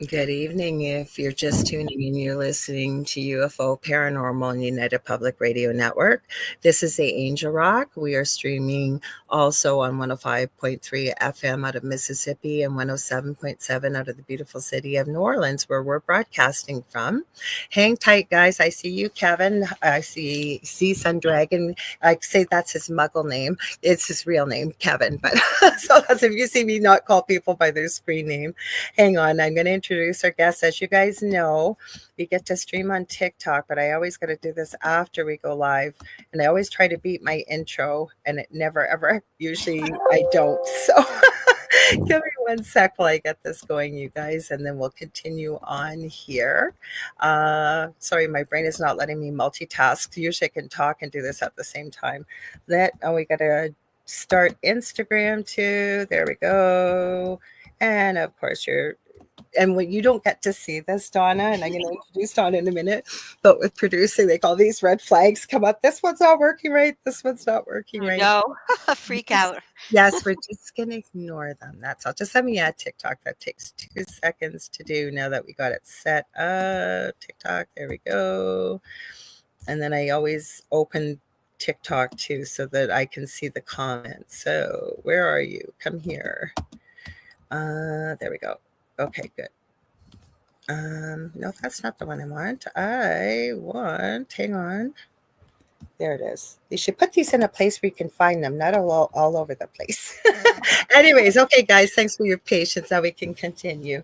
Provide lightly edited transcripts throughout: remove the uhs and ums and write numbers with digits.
Good evening. If you're just tuning in, you're listening to UFO Paranormal and United Public Radio Network. This is the Angel Rock. We are streaming also on 105.3 FM out of Mississippi and 107.7 out of the beautiful city of New Orleans, where we're broadcasting from. Hang tight, guys. I see you, Kevin. I see Sun Dragon. I say that's his muggle name. It's his real name, Kevin. But so that's if you see me not call people by their screen name. Hang on, I'm going to introduce our guest. As you guys know, we get to stream on TikTok, but I always got to do this after we go live. And I always try to beat my intro, and it never, ever, usually I don't. So give me one sec while I get this going, you guys, and then we'll continue on here. Sorry, my brain is not letting me multitask. Usually I can talk and do this at the same time. We got to start Instagram too. There we go. And of course, when you don't get to see this, Donna, and I'm going to introduce Donna in a minute, but with producing, like all these red flags come up. This one's not working right. This one's not working right. No, freak out. Yes, we're just going to ignore them. That's all. Just let me add TikTok. That takes 2 seconds to do now that we got it set up. TikTok, there we go. And then I always open TikTok too so that I can see the comments. So where are you? Come here. There we go. Okay, good. No, that's not the one I want. Hang on. There it is. You should put these in a place where you can find them, not all over the place. Anyways, okay, guys, thanks for your patience. Now we can continue.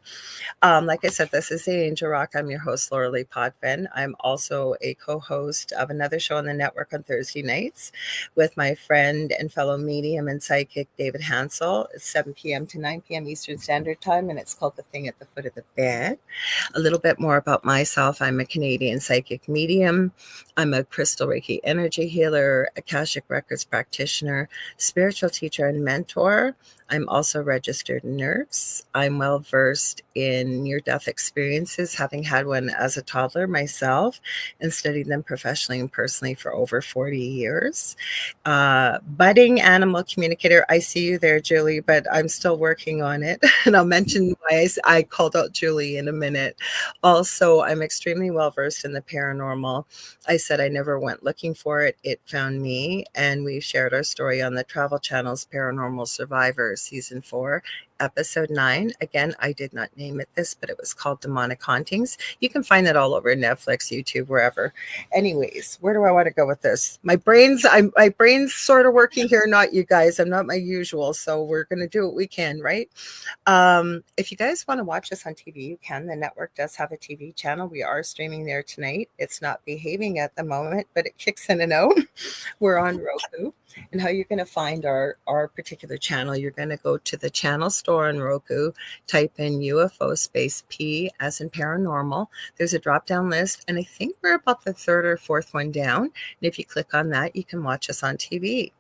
Like I said, this is the Angel Rock. I'm your host, Lorilei Potvin. I'm also a co-host of another show on the network on Thursday nights with my friend and fellow medium and psychic, David Hansel. It's 7 p.m. to 9 p.m. Eastern Standard Time, and it's called The Thing at the Foot of the Bed. A little bit more about myself. I'm a Canadian psychic medium. I'm a crystal Reiki energy healer, Akashic Records practitioner, spiritual teacher, and mentor. I'm also a registered nurse. I'm well versed in near-death experiences, having had one as a toddler myself and studied them professionally and personally for over 40 years. Budding animal communicator. I see you there, Julie, but I'm still working on it. And I'll mention why I called out Julie in a minute. Also, I'm extremely well versed in the paranormal. I said I never went looking for it. It found me, and we shared our story on the Travel Channel's Paranormal Survivor Season 4, Episode 9. Again, I did not name it this, but it was called Demonic Hauntings. You can find it all over Netflix, YouTube, wherever. Anyways, where do I want to go with this? My brain's sort of working here, not you guys. I'm not my usual, so we're going to do what we can, right? If you guys want to watch us on TV, you can. The network does have a TV channel. We are streaming there tonight. It's not behaving at the moment, but it kicks in and out. We're on Roku. And how you're going to find our particular channel, you're going to go to the channel store on Roku, type in UFO space P as in paranormal. There's a drop-down list, and I think we're about the third or fourth one down. And if you click on that, you can watch us on TV.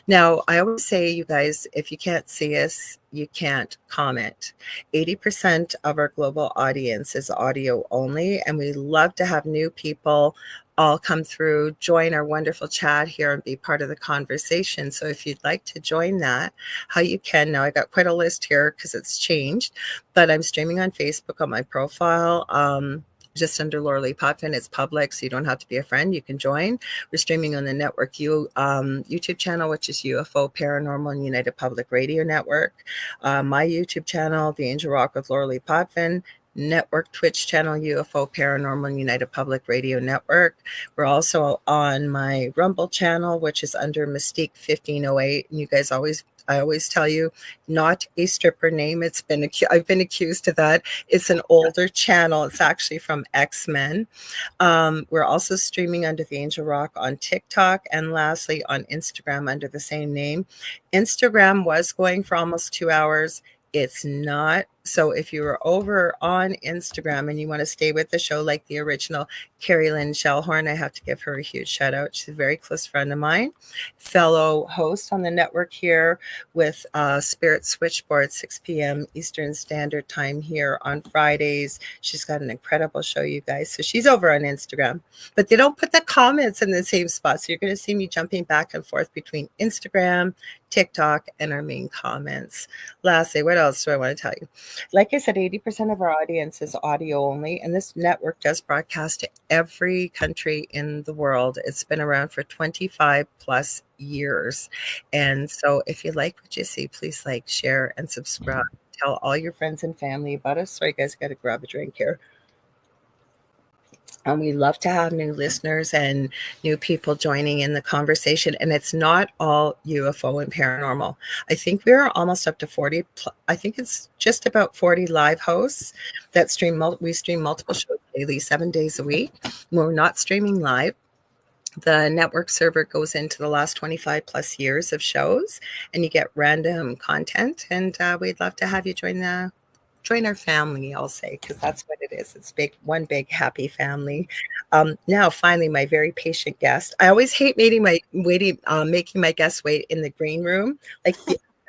Now, I always say, you guys, if you can't see us, you can't comment. 80% of our global audience is audio only, and we love to have new people all come through, join our wonderful chat here and be part of the conversation. So if you'd like to join that, how you can. Now, I got quite a list here because it's changed, but I'm streaming on Facebook on my profile. Just under Lorilei Potvin. It's public, so you don't have to be a friend. You can join. We're streaming on the network YouTube channel, which is UFO Paranormal and United Public Radio Network. My YouTube channel, The Angel Rock with Lorilei Potvin. Network Twitch channel, UFO Paranormal and United Public Radio Network. We're also on my Rumble channel, which is under Mystique 1508. And you guys I always tell you, not a stripper name. I've been accused of that. It's an older channel. It's actually from X-Men. We're also streaming under the Angel Rock on TikTok, and lastly on Instagram under the same name. Instagram was going for almost 2 hours. It's not. So if you were over on Instagram and you want to stay with the show like the original Carrie Lynn Shellhorn, I have to give her a huge shout out. She's a very close friend of mine, fellow host on the network here with Spirit Switchboard, 6 p.m. Eastern Standard Time here on Fridays. She's got an incredible show, you guys. So she's over on Instagram, but they don't put the comments in the same spot. So you're going to see me jumping back and forth between Instagram, TikTok, and our main comments. Lastly, what else do I want to tell you? Like I said, 80% of our audience is audio only, and this network does broadcast to every country in the world. It's been around for 25 plus years. And so if you like what you see, please like, share, and subscribe. Tell all your friends and family about us. Sorry, guys, got to grab a drink here. And we love to have new listeners and new people joining in the conversation. And it's not all UFO and paranormal. I think we're almost up to 40. I think it's just about 40 live hosts that stream. We stream multiple shows daily, 7 days a week. When we're not streaming live, the network server goes into the last 25 plus years of shows, and you get random content. And we'd love to have you join our family, I'll say, because that's what it is. It's one big happy family. Now, finally, my very patient guest. I always hate making my guests wait in the green room, like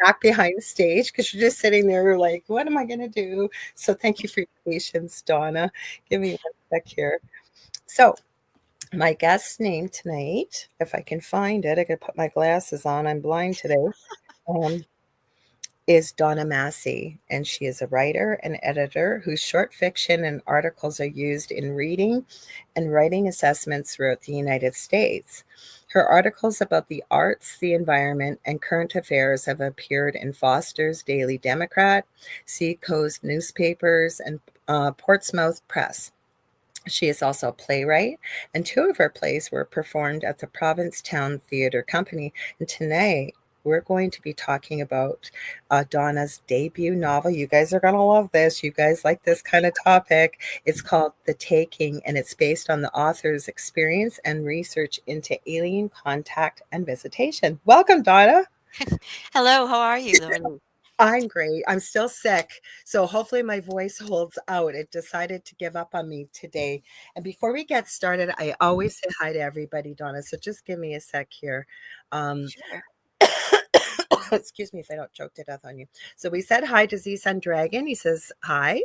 back behind the stage, because you're just sitting there like, what am I going to do? So thank you for your patience, Donna. Give me one sec here. So my guest's name tonight, if I can find it, I got to put my glasses on. I'm blind today. Is Dona Masi, and she is a writer and editor whose short fiction and articles are used in reading and writing assessments throughout the United States. Her articles about the arts, the environment, and current affairs have appeared in Foster's Daily Democrat, Seacoast Newspapers, and Portsmouth Press. She is also a playwright, and 2 of her plays were performed at the Provincetown Theater Company. And tonight, we're going to be talking about Donna's debut novel. You guys are going to love this. You guys like this kind of topic. It's called The Taking, and it's based on the author's experience and research into alien contact and visitation. Welcome, Donna. Hello, how are you, Lorilei? I'm great. I'm still sick, so hopefully my voice holds out. It decided to give up on me today. And before we get started, I always say hi to everybody, Donna, so just give me a sec here. Sure. Excuse me if I don't choke to death on you. So we said hi to Z Sun Dragon. He says hi,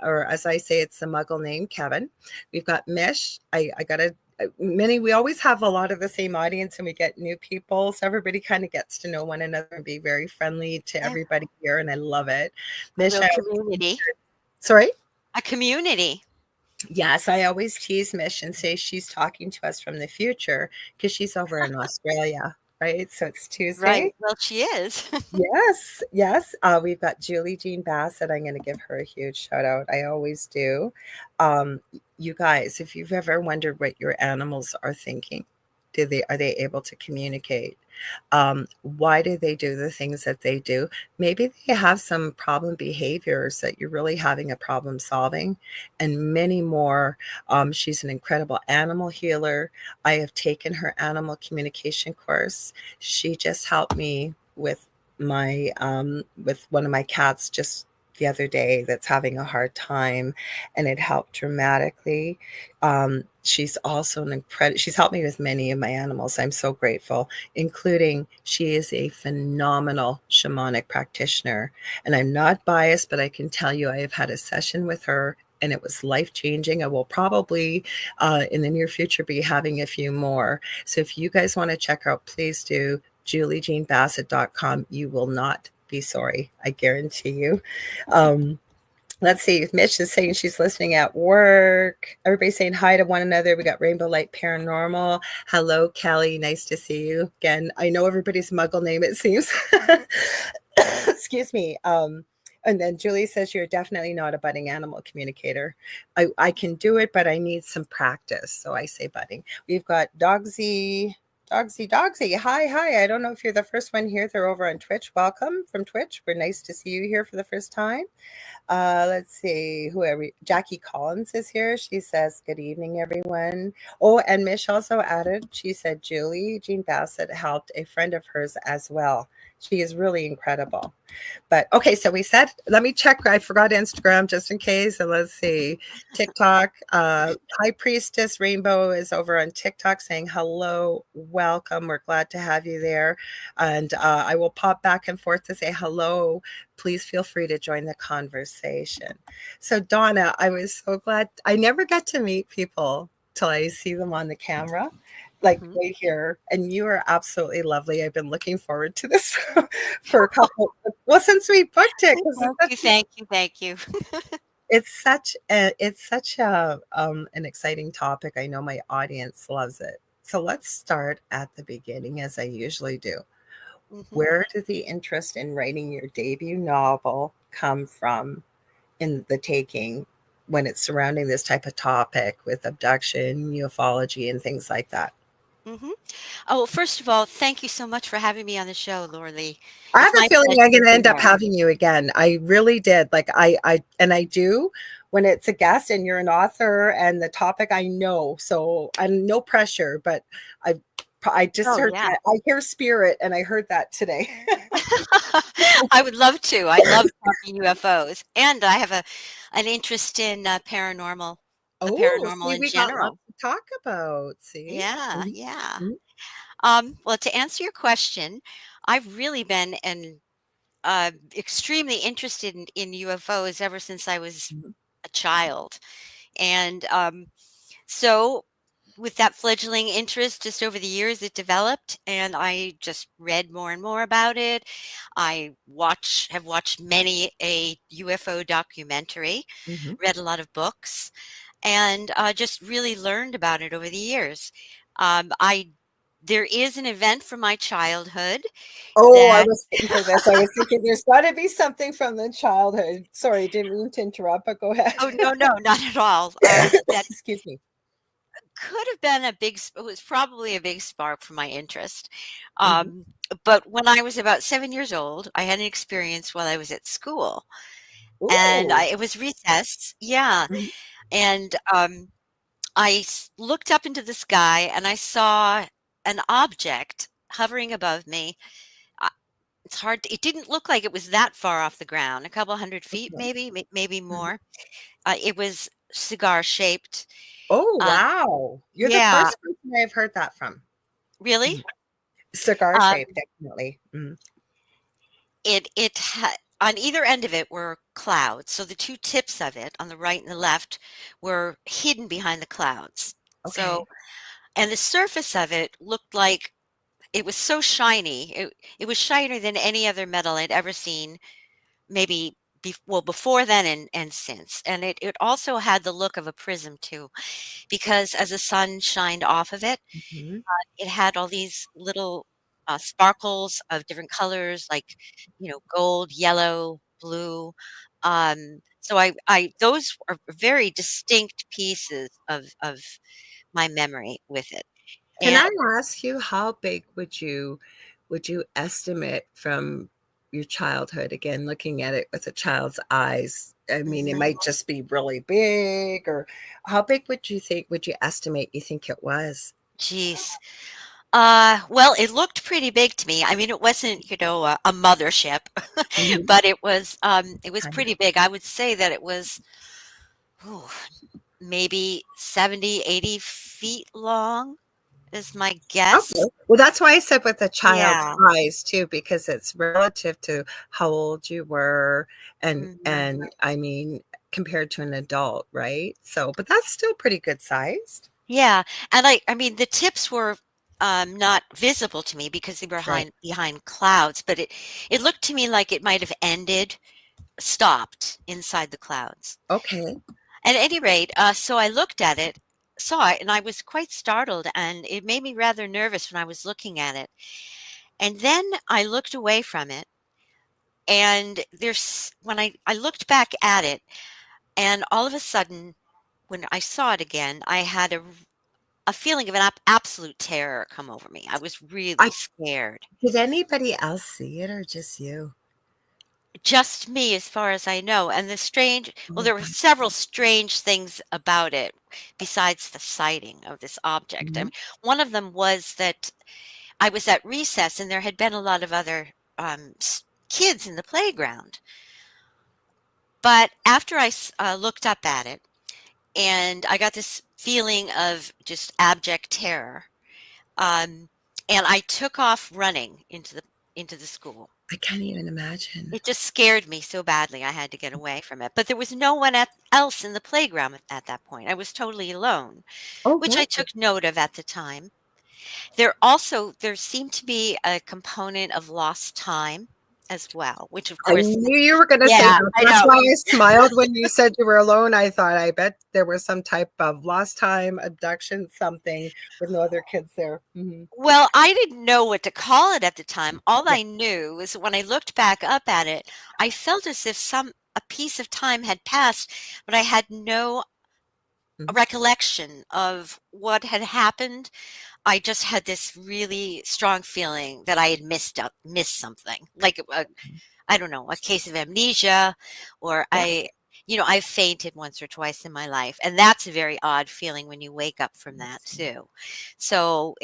or as I say, it's the muggle name, Kevin. We've got Mish. I got to many, we always have a lot of the same audience and we get new people, so everybody kind of gets to know one another and be very friendly to Yeah, everybody here, and I love it. a Mish, real community. sorry. A community. Yes, I always tease Mish and say she's talking to us from the future because she's over in Australia, right? So it's Right. Tuesday. Well, she is. Yes, yes. We've got Julie Jean Bassett. I'm going to give her a huge shout out. I always do. You guys, if you've ever wondered what your animals are thinking, are they able to communicate? Why do they do the things that they do? Maybe they have some problem behaviors that you're really having a problem solving, and many more. She's an incredible animal healer. I have taken her animal communication course. She just helped me with with one of my cats just the other day that's having a hard time, and it helped dramatically. She's also she's helped me with many of my animals. I'm so grateful, including she is a phenomenal shamanic practitioner. And I'm not biased, but I can tell you I have had a session with her and it was life-changing. I will probably in the near future be having a few more. So if you guys want to check her out, please do. JulieJeanBassett.com. You will not be sorry. I guarantee you. Let's see. Mitch is saying she's listening at work. Everybody's saying hi to one another. We got Rainbow Light Paranormal. Hello, Kelly. Nice to see you again. I know everybody's muggle name, it seems. Excuse me. And then Julie says you're definitely not a budding animal communicator. I can do it, but I need some practice. So I say budding. We've got Dogsy. Dogsy. Hi. I don't know if you're the first one here. They're over on Twitch. Welcome from Twitch. We're nice to see you here for the first time. Let's see, Jackie Collins is here. She says, good evening, everyone. Oh, and Mish also added, she said, Julie Jean Bassett helped a friend of hers as well. She is really incredible. But okay, so we said, let me check. I forgot Instagram just in case. So let's see. TikTok. High Priestess Rainbow is over on TikTok saying hello, welcome. We're glad to have you there. And I will pop back and forth to say hello. Please feel free to join the conversation. So Donna, I was so glad. I never get to meet people till I see them on the camera. like Mhm. right here, and you are absolutely lovely. I've been looking forward to this for a couple, well, since we booked it, because Thank you, thank you, thank you. it's such a an exciting topic. I know my audience loves it. So let's start at the beginning, as I usually do. Mhm. Where did the interest in writing your debut novel come from in the taking when it's surrounding this type of topic with abduction, ufology, and things like that? Mhm. Oh, well, first of all, thank you so much for having me on the show, Laura. I have It's a my feeling I'm pleasure to gonna be end up here. having you again. I really did. Like I do when it's a guest and you're an author and the topic I know. So I'm no pressure, but I I just Oh, heard yeah. that. I hear spirit and I heard that today. I would love to. I love talking UFOs, and I have an interest in, the Oh, paranormal see, in we got lots general. to talk about. See? Yeah, Mhm, yeah. mhm, Well, to answer your question, I've really been extremely interested in UFOs ever since I was mhm, a child, and, so with that fledgling interest, just over the years, it developed, and I just read more and more about it. Have watched many a UFO documentary, mhm. read a lot of books, and just really learned about it over the years. I There is an event from my childhood Oh, I that was waiting for this. I was thinking there's gotta be something from the childhood. Sorry, didn't mean to interrupt, but go ahead. oh, no, no, not at all. That Excuse me. could have been it was probably a big spark for my interest. Mhm. Um, but when I was about 7 years old, I had an experience while I was at school, and Ooh. it was recess. Yeah, Mhm. and, looked up into the sky, and I saw an object hovering above me. Uh, it didn't look like it was that far off the ground, a couple 100 feet Okay. maybe, maybe Mhm. more. It was cigar shaped. Oh, Uh, wow. You're the yeah, first person I've heard that from. really? Mhm. Cigar shape, Um definitely. Mhm. it had on either end of it were clouds, so the 2 tips of it, on the right and the left, were hidden behind the clouds. So Okay. and the surface of it looked like it was so shiny. It was shinier than any other metal I'd ever seen, maybe before then and since. And it also had the look of a prism too, because as the sun shined off of it, Mhm. it had all these little, sparkles of different colors, like, gold, yellow, blue. So I those are very distinct pieces of my memory with it. Can And I ask you how big would you estimate from your childhood, again, looking at it with a child's eyes? I mean, it mhm, might just be really big, or how big would you estimate you think it was? geez. Well, it looked pretty big to me. I mean, it wasn't, a mothership, Mhm. but it was Kind pretty big. I would say that it was, ooh, maybe 70, 80 feet long is my Okay. guess. Well, that's why I said with a child's Yeah. eyes too, because it's relative to how old you were Mhm. and I mean, compared to an adult, right? So, but that's still pretty good sized. Yeah, and I mean, the tips were, not visible to me because they were Right. behind clouds, but it looked to me like it might have stopped inside the clouds. Okay. At any rate, so I looked at it, saw it, and I was quite startled, and it made me rather nervous when I was looking at it. And then I looked away from it, and when I looked back at it, and all of a sudden, when I saw it again, I had a feeling of an absolute terror come over me. I was really I scared. Did anybody else see it or just you? Just me, as far as I know. And Oh, there were several strange things about it besides the sighting of this object. I mhm. mean, one of them was that I was at recess and there had been a lot of other kids in the playground. But after looked up at it and I got this feeling of just abject terror, um, and I took off running into the school. I can't even imagine. It just scared me so badly I had to get away from it, but there was no one else in the playground at that point. I was totally alone, Oh, which I good. took note of at the time. There seemed to be a component of lost time as well, which of I course knew you were going to say yeah, that. I That's know. why I smiled when you said you were alone. I thought, I bet there was some type of lost time, abduction, something with no other kids there. Mhm. Well, I didn't know what to call it at the time. All Yeah. I knew was when I looked back up at it, I felt as if some a piece of time had passed, but I had no Mhm. recollection of what had happened. I just had this really strong feeling that I had missed something, like I don't know, a case of amnesia, or Yeah. I've fainted once or twice in my life, and that's a very odd feeling when you wake up from that too. So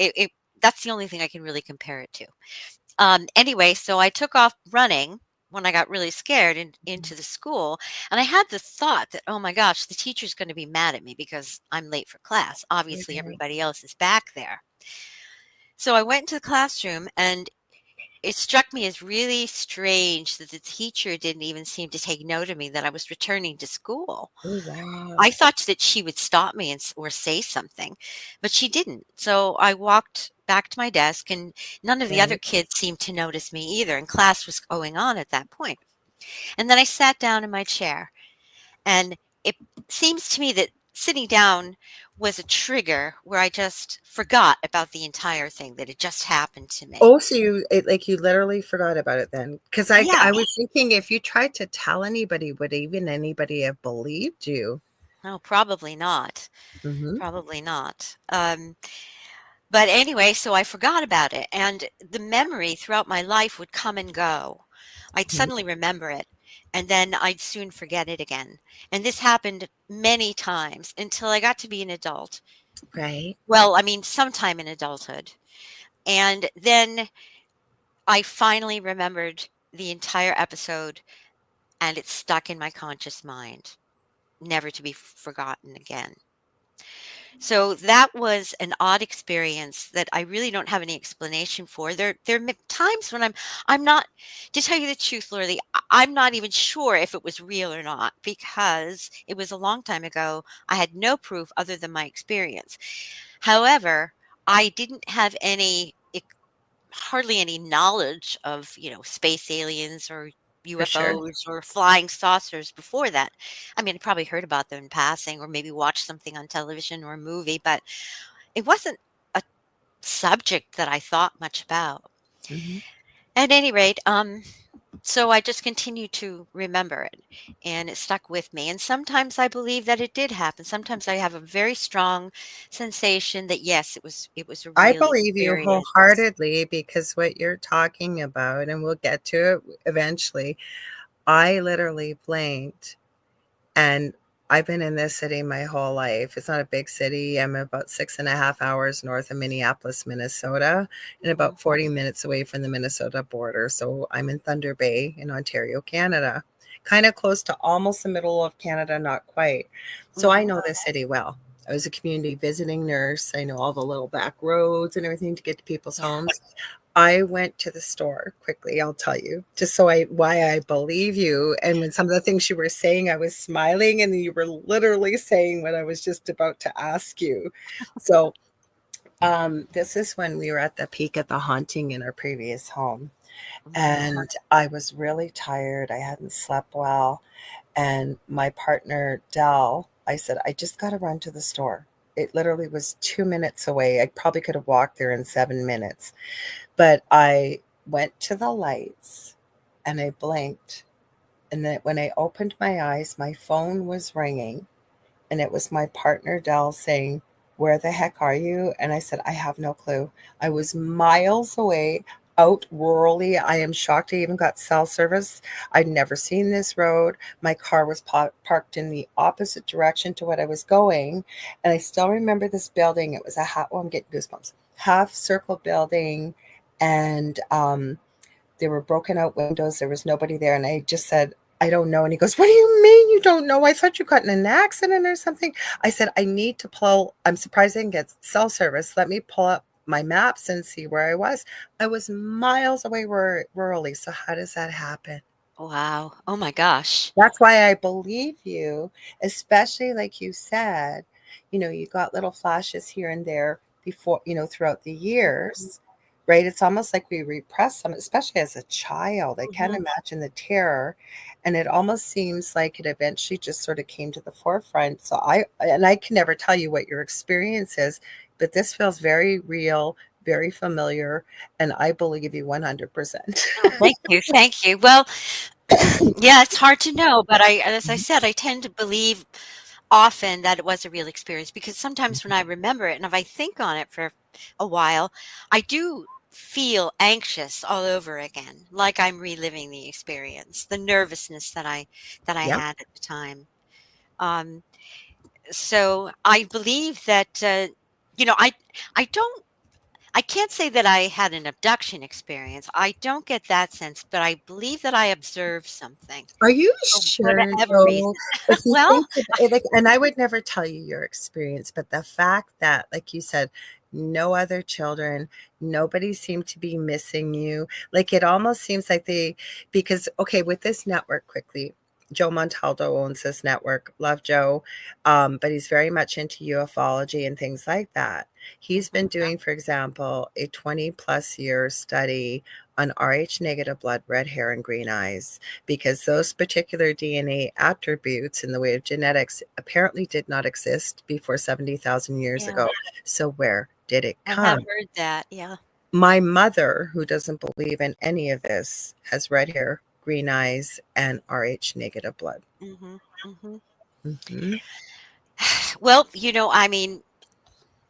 that's the only thing I can really compare it to. Anyway, so I took off running when I got really scared into the school, and I had the thought that, oh my gosh, the teacher's going to be mad at me because I'm late for class. Obviously, Okay. everybody else is back there. So I went into the classroom, and it struck me as really strange that the teacher didn't even seem to take note of me that I was returning to school. Oh, I wow. thought that she would stop me or say something, but she didn't. So I walked back to my desk, and none of the other Right. kids seemed to notice me either, and class was going on at that point. And then I sat down in my chair, and it seems to me that sitting down was a trigger where I just forgot about the entire thing that had just happened to me. Oh, so you literally forgot about it then? Because Yeah. I was thinking if you tried to tell anybody, would even anybody have believed you? No, probably not. Mhm. Probably not. But anyway, so I forgot about it, and the memory throughout my life would come and go. I'd Mhm. suddenly remember it, and then I'd soon forget it again. And this happened many times until I got to be an adult. Right. Well, I mean, sometime in adulthood. And then I finally remembered the entire episode, and it stuck in my conscious mind, never to be forgotten again. So that was an odd experience that I really don't have any explanation for. There are times when I'm not, to tell you the truth, Lorley, I'm not even sure if it was real or not because it was a long time ago. I had no proof other than my experience. However, I didn't have hardly any knowledge of, space aliens or For sure. UFOs or flying saucers before that. I mean, I probably heard about them in passing or maybe watched something on television or a movie, but it wasn't a subject that I thought much about. Mhm. At any rate, so I just continued to remember it and it stuck with me. And sometimes I believe that it did happen. Sometimes I have a very strong sensation that yes, it was a I real believe you experience. wholeheartedly because what you're talking about, and we'll get to it eventually, I literally blinked. And I've been in this city my whole life. It's not a big city. I'm about 6.5 hours north of Minneapolis, Minnesota, and Mhm. about 40 minutes away from the Minnesota border. So I'm in Thunder Bay in Ontario, Canada, kind of close to almost the middle of Canada, not quite. So I Mhm. know this city well. I was a community visiting nurse. I know all the little back roads and everything to get to people's Yeah. homes. I went to the store quickly, I'll tell you, just so I why I believe you. And when some of the things you were saying, I was smiling, and you were literally saying what I was just about to ask you. So, this is when we were at the peak of the haunting in our previous home. Mhm. And I was really tired. I hadn't slept well. And my partner, Dell, I said, I just got to run to the store. It literally was 2 minutes away. I probably could have walked there in 7 minutes. But I went to the lights and I blinked. And then when I opened my eyes, my phone was ringing. And it was my partner, Dell, saying, "Where the heck are you?" And I said, "I have no clue." I was miles away, out rurally. I am shocked I even got cell service. I'd never seen this road. My car was parked in the opposite direction to what I was going. And I still remember this building. It was a half, oh, I'm getting goosebumps, half circle building. And there were broken out windows. There was nobody there. And I just said, "I don't know." And he goes, "What do you mean you don't know? I thought you got in an accident or something." I said, "I need to pull. I'm surprised I didn't get cell service. Let me pull up my maps and see where I was." I was miles away rurally. So how does that happen? Wow. Oh my gosh. That's why I believe you, especially like you said, you got little flashes here and there before, throughout the years, right? It's almost like we repress them, especially as a child. I can't Mhm. imagine the terror. And it almost seems like it eventually just sort of came to the forefront. So I can never tell you what your experience is, but this feels very real, very familiar, and I believe you 100%. Oh, thank you, thank you. Well, yeah, it's hard to know, but as I said, I tend to believe often that it was a real experience because sometimes when I remember it and if I think on it for a while, I do feel anxious all over again, like I'm reliving the experience, the nervousness that I Yep. had at the time. Um, so I believe that you know, I can't say that I had an abduction experience. I don't get that sense, but I believe that I observed something Are you for sure, whatever reason. though? If you Well, think about it, like, and I would never tell you your experience, but the fact that, like you said, no other children, nobody seemed to be missing you. Like it almost seems like because okay, with this network, quickly, Joe Montaldo owns this network. Love Joe, but he's very much into ufology and things like that. He's been mhm, doing, for example, a 20+ year study on Rh negative blood, red hair, and green eyes because those particular DNA attributes in the way of genetics apparently did not exist before 70,000 years yeah. ago. So, where did it I have come? heard that, yeah. My mother, who doesn't believe in any of this, has red hair, green eyes, and Rh negative blood. Mhm, mhm. Hmm. Well, I mean,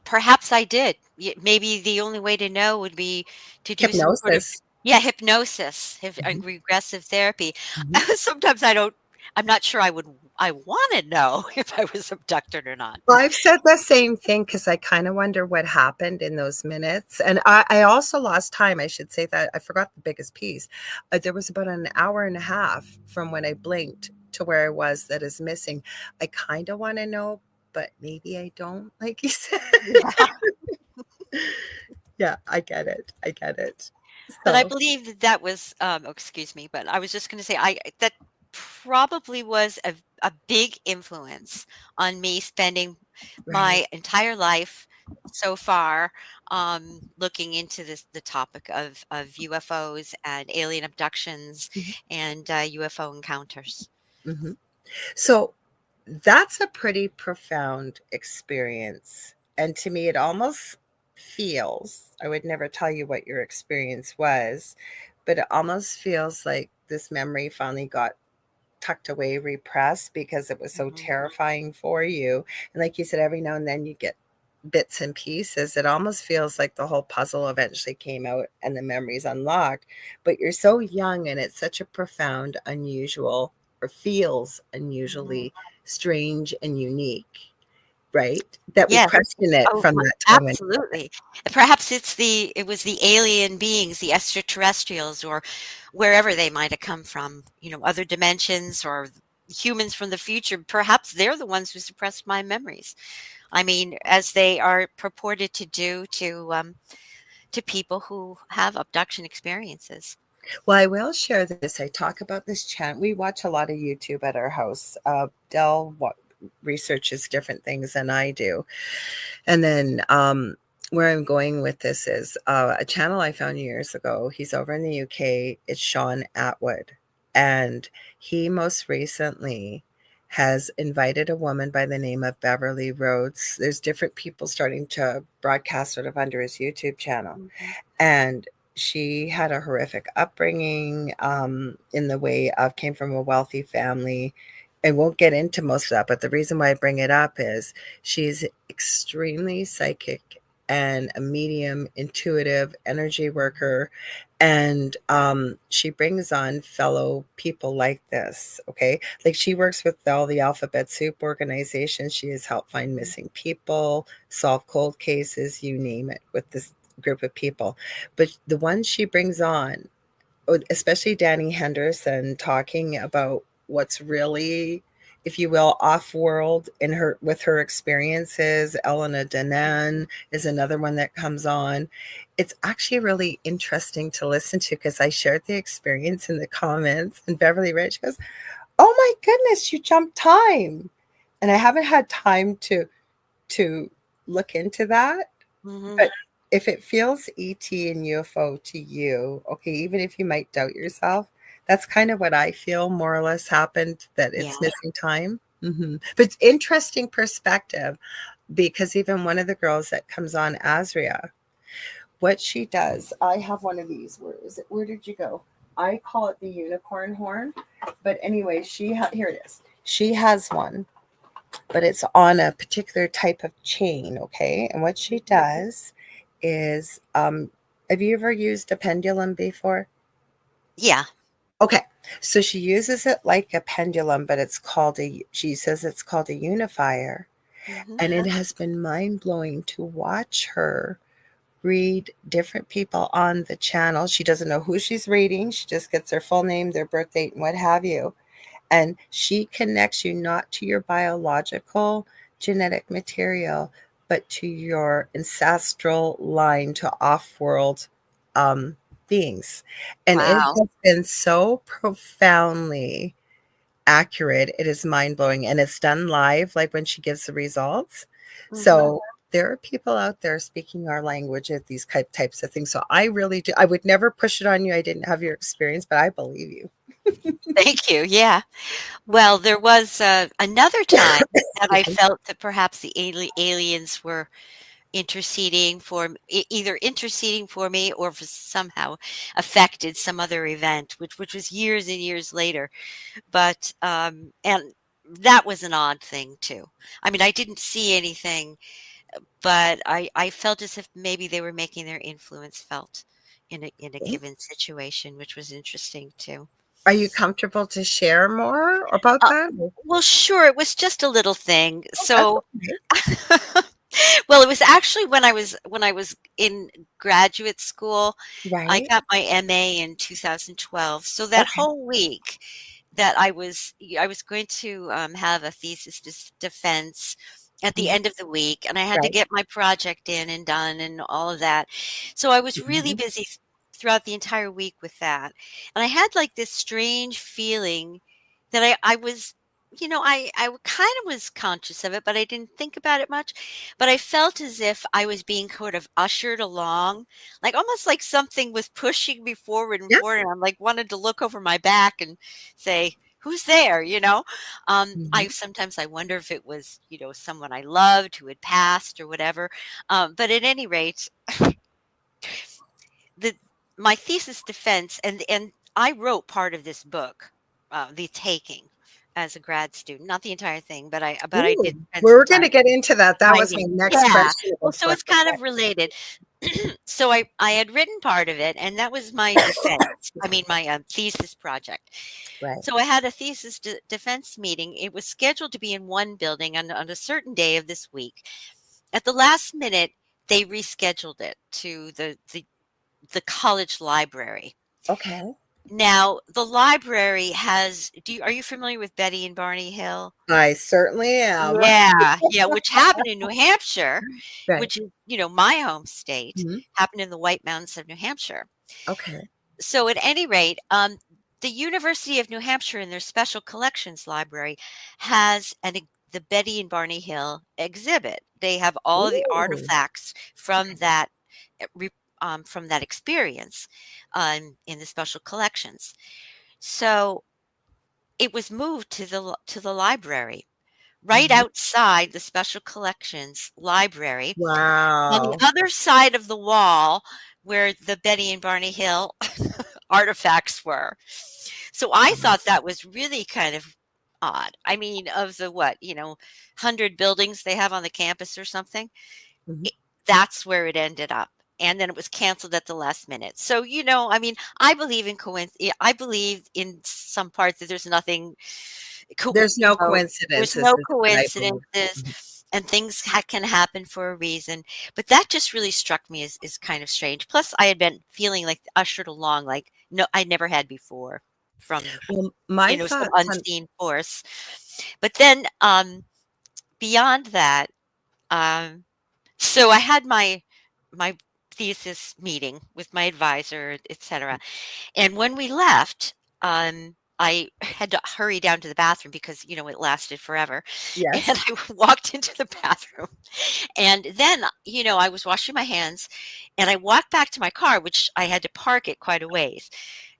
perhaps I did. Maybe the only way to know would be to do some sort of Hypnosis. hypnosis, Hmm. regressive therapy. Hmm. Sometimes I'm not sure I wanna know if I was abducted or not. Well, I've said the same thing because I kind of wonder what happened in those minutes. And I also lost time. I should say that I forgot the biggest piece. There was about an hour and a half from when I blinked to where I was that is missing. I kind of want to know, but maybe I don't, like you said. Yeah. Yeah, I get it. I get it. But I So, believe that was, oh, excuse me, but I was just gonna say that probably was a big influence on me spending right. my entire life so far, looking into the topic of UFOs and alien abductions Mhm. and, UFO encounters. Mhm. So that's a pretty profound experience. And to me, it almost feels, I would never tell you what your experience was, but it almost feels like this memory finally got tucked away, repressed because it was so Mhm. terrifying for you. And like you said, every now and then you get bits and pieces. It almost feels like the whole puzzle eventually came out and the memories unlocked. But you're so young and it's such a profound, unusual, or feels Mhm. unusually strange and unique, right? That we Yes. question it Oh, from my that time when absolutely. Perhaps it was the alien beings, the extraterrestrials, or wherever they might have come from, other dimensions or humans from the future. Perhaps they're the ones who suppressed my memories. I mean, as they are purported to do to people who have abduction experiences. well, I will share this. I talk about this channel. We watch a lot of YouTube at our house. Dell researches different things than I do. And then where I'm going with this is a channel I found years ago. He's over in the UK. It's Sean Atwood. And he most recently has invited a woman by the name of Beverly Rhodes. There's different people starting to broadcast sort of under his YouTube channel. Mhm. And she had a horrific upbringing in the way of came from a wealthy family. I won't get into most of that, but the reason why I bring it up is she's extremely psychic and a medium, intuitive energy worker. And she brings on fellow people like this. Okay. Like she works with all the Alphabet Soup organizations. She has helped find Mhm. missing people, solve cold cases, you name it, with this group of people. But the ones she brings on, especially Danny Henderson, talking about what's really, if you will, off world in her with her experiences. Elena Danan is another one that comes on. It's actually really interesting to listen to because I shared the experience in the comments, and Beverly Rich goes, "Oh my goodness, you jumped time," and I haven't had time to look into that. Mhm. But if it feels ET and UFO to you, okay, even if you might doubt yourself, that's kind of what I feel more or less happened, that Yeah. it's missing time. But interesting perspective, because even one of the girls that comes on, Azria, what she does, I have one of these. Where is it? Where did you go? I call it the unicorn horn. But anyway, here it is. She has one, but it's on a particular type of chain, okay? And what she does is, have you ever used a pendulum before? Yeah. Okay, so she uses it like a pendulum, but she says it's called a unifier. Mhm. And it has been mind blowing to watch her read different people on the channel. She doesn't know who she's reading. She just gets their full name, their birth date, and what have you. And she connects you not to your biological genetic material, but to your ancestral line, to off-world um, beings. And it Wow. has been so profoundly accurate. It is mind-blowing, and it's done live, like when she gives the results. Mhm. So there are people out there speaking our language at these types of things. So I really do. I would never push it on you. I didn't have your experience, but I believe you. Thank you. Yeah. Well, there was, another time that I felt that perhaps the aliens were interceding for either interceding for me or for somehow affected some other event, which was years and years later. But, and that was an odd thing too. I mean, I didn't see anything, but I felt as if maybe they were making their influence felt in a given situation, which was interesting too. Are you comfortable to share more about Uh, that? well, sure, it was just a little thing. Oh, that's So, okay. well, it was actually when I was in graduate school. I Right? got my MA in 2012. So that Okay. whole week that I was going to have a thesis defense at the Mhm. end of the week, and I had to Right. get my project in and done and all of that. So I was really Mhm. busy throughout the entire week with that, and I had like this strange feeling that I was. I kind of was conscious of it, but I didn't think about it much. But I felt as if I was being sort of ushered along, like almost like something was pushing me forward and Yeah. forward, and I'm like wanted to look over my back and say, "Who's there?" I Mhm. sometimes I wonder if it was, someone I loved who had passed or whatever. But at any rate, the my thesis defense and I wrote part of this book, The Taking, as a grad student, not the entire thing, but I did Ooh, spend some we're gonna time get into that. That was my writing. next Yeah. question Well, about the so book. it's kind of related. So I had written part of it, and that was my defense. I mean, my thesis project. Right. So I had a thesis defense meeting. It was scheduled to be in one building on a certain day of this week. At the last minute, they rescheduled it to the college library. Okay. Now, the library has. Are you familiar with Betty and Barney Hill? I certainly am. Yeah, yeah, which happened in New Hampshire, Right. which is, my home state, Mhm. happened in the White Mountains of New Hampshire. Okay. So at any rate, the University of New Hampshire in their special collections library has the Betty and Barney Hill exhibit. They have all of the Ooh. artifacts from Okay. from that experience in the special collections. So it was moved to to the library right Mhm. outside the special collections library on the Wow. other side of the wall where the Betty and Barney Hill artifacts were. So I thought that was really kind of odd. I mean, of the 100 buildings they have on the campus or something, Mhm. it, that's where it ended up. And then it was canceled at the last minute. So, I mean, I believe in I believe in some parts that there's nothing, There's no there's coincidences no is what I believe. coincidences Mhm. and things can happen for a reason. But that just really struck me as kind of strange. Plus, I had been feeling like ushered along, like no, I never had before from, Well, my some thoughts on unseen force. But then, beyond that, um, so I had my thesis meeting with my advisor, etc. And when we left, I had to hurry down to the bathroom because, it lasted forever. And Yes. I walked into the bathroom. And then, I was washing my hands and I walked back to my car, which I had to park it quite a ways.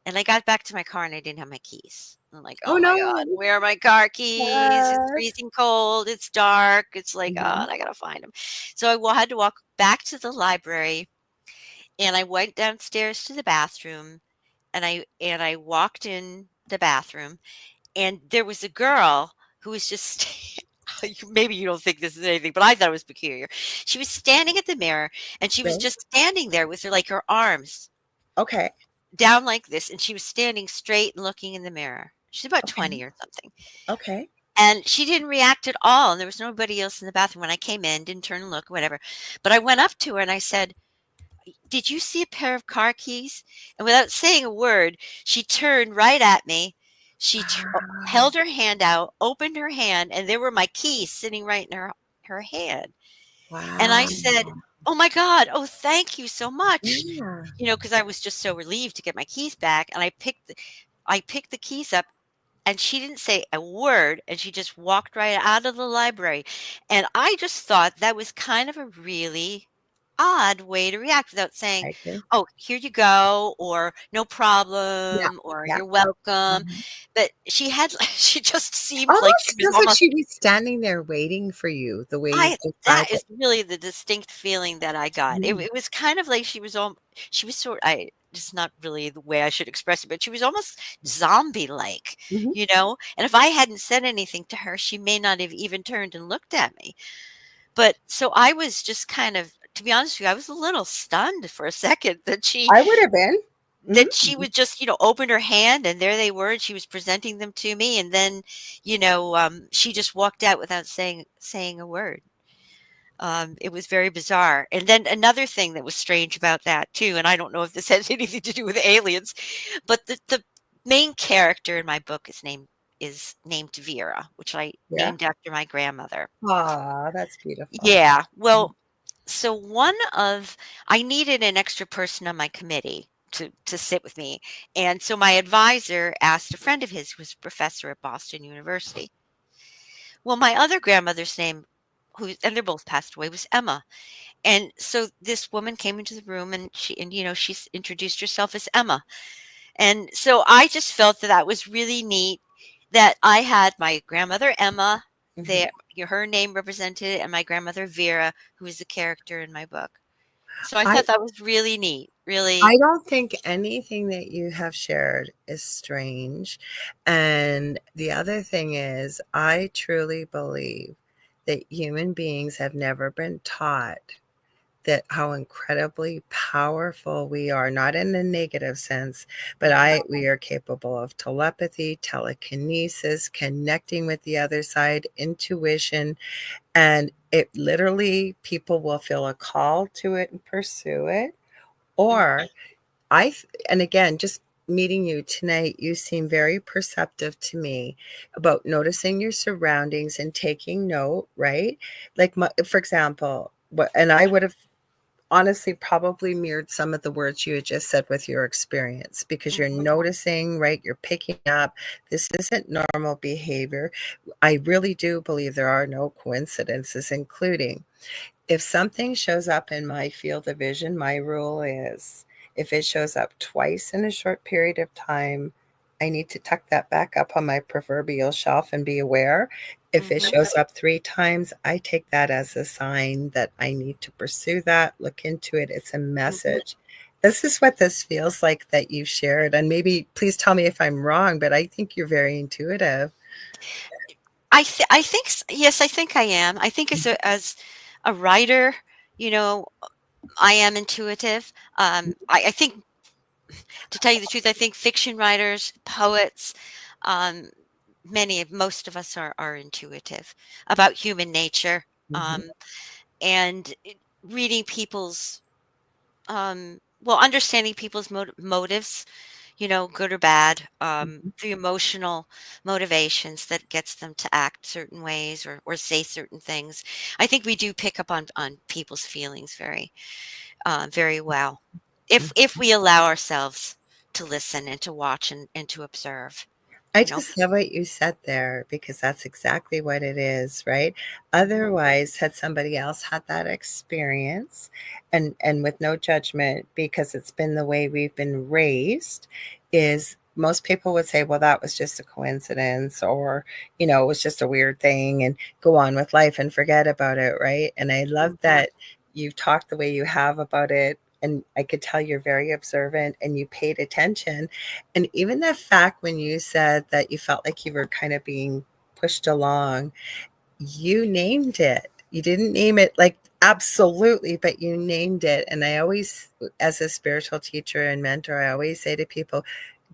And I got back to my car and I didn't have my keys. I'm like, Oh, "Oh my god, no. where are my car keys? It's Yes. freezing cold, it's dark." It's like, "Oh, Mhm. and I gotta find them." So had to walk back to the library, and I went downstairs to the bathroom, and I walked in the bathroom, and there was a girl who was just maybe you don't think this is anything, but I thought it was peculiar. She was standing at the mirror, and she was Right. just standing there with her arms Okay. down like this, and she was standing straight and looking in the mirror. She's about Okay. 20 or something. Okay. And she didn't react at all, and there was nobody else in the bathroom when I came in, didn't turn and look, whatever. But I went up to her and I said, "Did you see a pair of car keys?" And without saying a word, she turned right at me. She Wow. held her hand out, opened her hand, and there were my keys sitting right in her hand. And I Wow. said, "Oh my god, oh, thank you so much." Yeah. Because I was just so relieved to get my keys back, and I picked the keys up, and she didn't say a word, and she just walked right out of the library, and I just thought that was kind of a really odd way to react without saying, I agree. "Oh, here you go," or "No Yeah. problem," or Yeah. "You're welcome." Mhm. But she had she just seemed like she Almost was feels like almost she was standing there waiting for you, the way I you've that described is it. really the distinct feeling that I got. It Mhm. it was kind of like she was I just not really the way I should express it, but she was almost zombie-like, Mhm. And if I hadn't said anything to her, she may not have even turned and looked at me. But so I was just kind of to be honest with you, I was a little stunned for a second I would have been. that she Mhm. would just, open her hand and there they were and she was presenting them to me and then, she just walked out without saying a word. It was very bizarre. And then another thing that was strange about that too, and I don't know if this has anything to do with aliens, but the main character in my book is named Vera, which I Yeah. named after my grandmother. Aw, that's beautiful. Yeah. Mhm. Well, so I needed an extra person on my committee to sit with me. And so my advisor asked a friend of his who was a professor at Boston University. Well, my other grandmother's name, and they're both passed away, was Emma. And so this woman came into the room and she's introduced herself as Emma. And so I just felt that that was really neat that I had my grandmother Emma Mhm. there, her name represented, and my grandmother Vera, who is a character in my book. So I I thought that was really neat. Really. I don't think anything that you have shared is strange, and the other thing is, I truly believe that human beings have never been taught that how incredibly powerful we are, not in a negative sense, but Mhm. we are capable of telepathy, telekinesis, connecting with the other side, intuition, and it literally people will feel a call to it and pursue it, Mhm. or and again, just meeting you tonight, you seem very perceptive to me about noticing your surroundings and taking note, right? Like, for example, and I would have honestly probably mirrored some of the words you had just said with your experience because you're Mhm. noticing, right? You're picking up. This isn't normal behavior. I really do believe there are no coincidences, including if something shows up in my field of vision, my rule is if it shows up twice in a short period of time, I need to tuck that back up on my proverbial shelf and be aware. If it Mhm. shows up 3 times, I take that as a sign that I need to pursue that, look into it. It's a Mhm. message. This is what this feels like that you've shared. And maybe please tell me if I'm wrong, but I think you're very intuitive. Yes, I think I am. I think as a writer, you know, I am intuitive. I think to tell you the truth, I think fiction writers, poets, um, most of us are intuitive about human nature, Mhm, um, and reading understanding people's motives, good or bad, mhm, the emotional motivations that gets them to act certain ways or say certain things. I think we do pick up on people's feelings very well if mhm. we allow ourselves to listen and to watch and to observe. I you know? just love what you said there because that's exactly what it is, right? Otherwise, had somebody else had that experience and with no judgment because it's been the way we've been raised, is most people would say, well, that was just a coincidence or, it was just a weird thing and go on with life and forget about it, right? And I love Mhm. that you talked the way you have about it. And I could tell you're very observant and you paid attention, and even the fact when you said that you felt like you were kind of being pushed along, you named it. You didn't name it like absolutely, but you named it. And I always, as a spiritual teacher and mentor, I always say to people,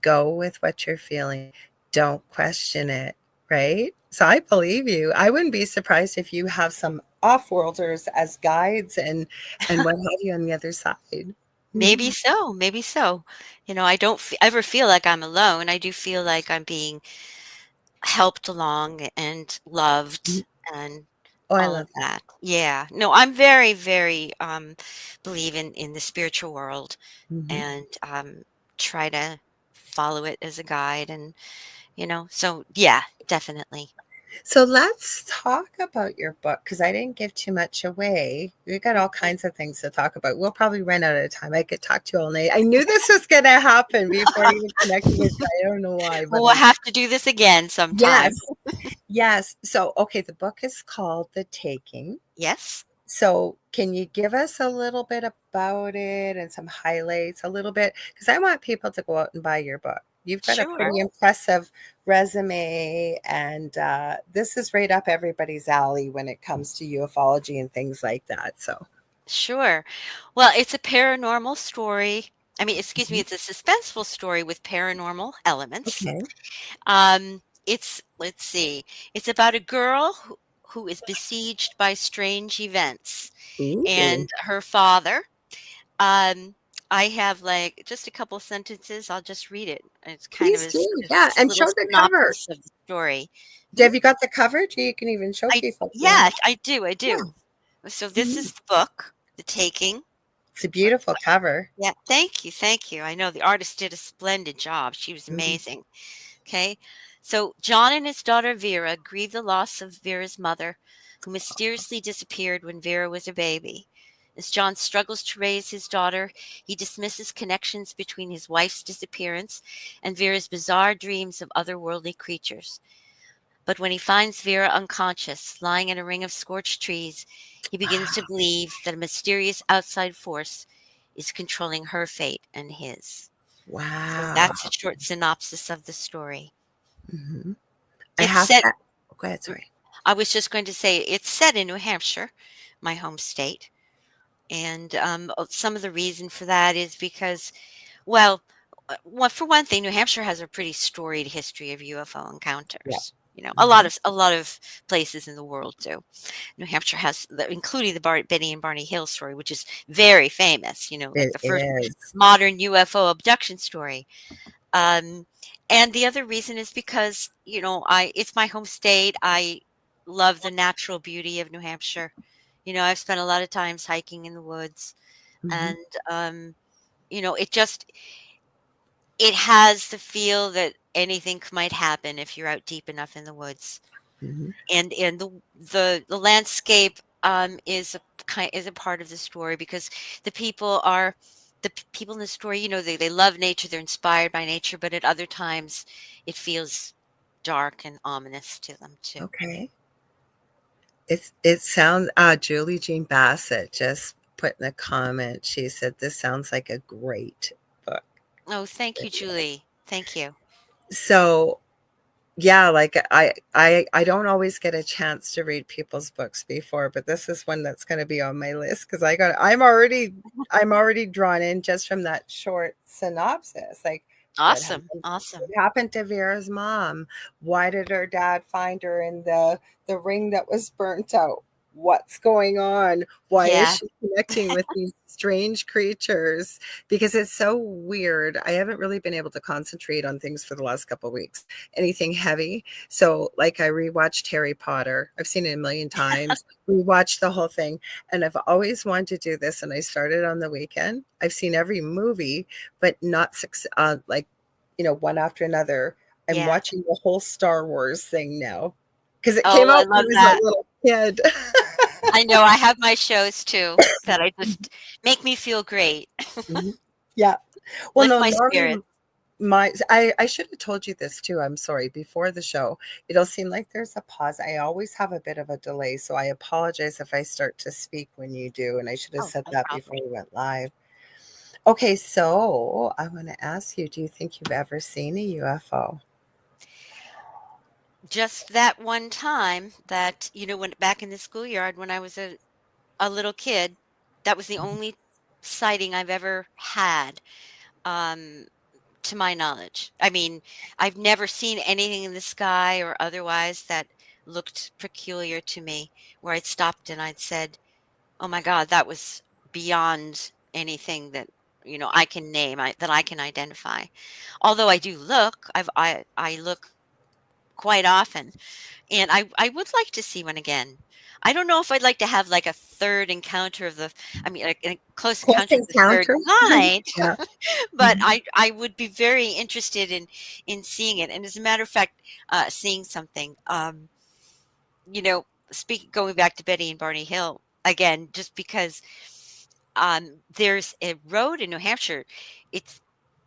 go with what you're feeling. Don't question it. Right. So I believe you. I wouldn't be surprised if you have some off-worlders as guides and what have you on the other side. Maybe Mhm. so, maybe so. I don't ever feel like I'm alone. I do feel like I'm being helped along and loved and Oh, I all of love that. that. Yeah. No, I'm very, very, believe in the spiritual world Mhm. and, try to follow it as a guide and, so yeah, definitely. So let's talk about your book because I didn't give too much away. We got all kinds of things to talk about. We'll probably run out of time. I could talk to you all night. I knew this was going to happen before I even connected with you. I don't know why, but Well, we'll have to do this again sometime. yes, yes. So, okay, the book is called The Taking. Yes? So, can you give us a little bit about it and some highlights a little bit? Because I want people to go out and buy your book. You've got a Sure. pretty impressive resume, and this is right up everybody's alley when it comes to ufology and things like that. So, Sure. Well, it's a paranormal story. I mean, excuse me, mhm. it's a suspenseful story with paranormal elements. Okay. Let's see, it's about a girl who is besieged by strange events, Ooh, and her father. Um, I have like just a couple sentences. I'll just read it. It's kind of please do. a Yeah, and little show the cover. synopsis of the story. Have you got the cover? You can even show people if you want. Yeah, I do. I Yeah. do. So this Mhm. is the book, The Taking. It's a beautiful cover. Yeah, thank you, thank you. I know the artist did a splendid job. She was Mhm. amazing. Okay. So John and his daughter Vera grieve the loss of Vera's mother, who mysteriously disappeared when Vera was a baby. As John struggles to raise his daughter, he dismisses connections between his wife's disappearance and Vera's bizarre dreams of otherworldly creatures. But when he finds Vera unconscious, lying in a ring of scorched trees, he begins to believe that a mysterious outside force is controlling her fate and his. So Wow. that's a short synopsis of the story. Mhm. I It's have set to go ahead, sorry. I was just going to say it's set in New Hampshire, my home state. And some of the reason for that is because, well, for one thing, New Hampshire has a pretty storied history of UFO Yeah. encounters. Mhm. A lot of places in the world do. New Hampshire has, including the Benny and Barney Hill story, which is very famous. Like the It first is. modern UFO abduction story. Um, and the other reason is because, I it's my home state. I love the natural beauty of New Hampshire. I've spent a lot of times hiking in the woods Mhm, and it just it has the feel that anything might happen if you're out deep enough in the woods. mhm, And the landscape is a part of the story because the people are people in the story, they love nature, they're inspired by nature, but at other times it feels dark and ominous to them too. okay. It sounds Julie Jean Bassett just put in a comment, she said, "This sounds like a great book." Oh, thank you, Julie. Thank you. So, yeah, like, I don't always get a chance to read people's books before, but this is one that's gonna be on my list because I'm already drawn in just from that short synopsis, like, Awesome. Awesome. what happened to Vera's mom? Why did her dad find her in the ring that was burnt out? What's going on? Why is Yeah. she connecting with these strange creatures? Because it's so weird. I haven't really been able to concentrate on things for the last couple of weeks. Anything heavy. So, like, I rewatched Harry Potter. I've seen it a million times. Rewatched the whole thing, and I've always wanted to do this. And I started on the weekend. I've seen every movie, but not like one after another. I'm Yeah. watching the whole Star Wars thing now because it came Oh, I out when love I was a that. little kid. I know I have my shows too that I just make me feel great. Mhm. Yeah. Well, Lift no, my normally spirits. I should have told you this too. I'm sorry. Before the show, it'll seem like there's a pause. I always have a bit of a delay, so I apologize if I start to speak when you do. And I should have Oh, said no that problem. before we went live. Okay, so I want to ask you, do you think you've ever seen a UFO? Just that one time that, when back in the schoolyard when I was a little kid, that was the only sighting I've ever had, um, to my knowledge. I mean, I've never seen anything in the sky or otherwise that looked peculiar to me, where I'd stopped and I'd said, "Oh my god, that was beyond anything that, I can name, that I can identify." Although I do look, I look quite often, and I would like to see one again. I don't know if I'd like to have, like, a 3rd encounter of the I mean, like, a close Close encounter of the 3rd encounter? Mhm. kind, Yeah. but I would be very interested in seeing it, and as a matter of fact, seeing something, you know, going back to Betty and Barney Hill again, just because, there's a road in New Hampshire. It's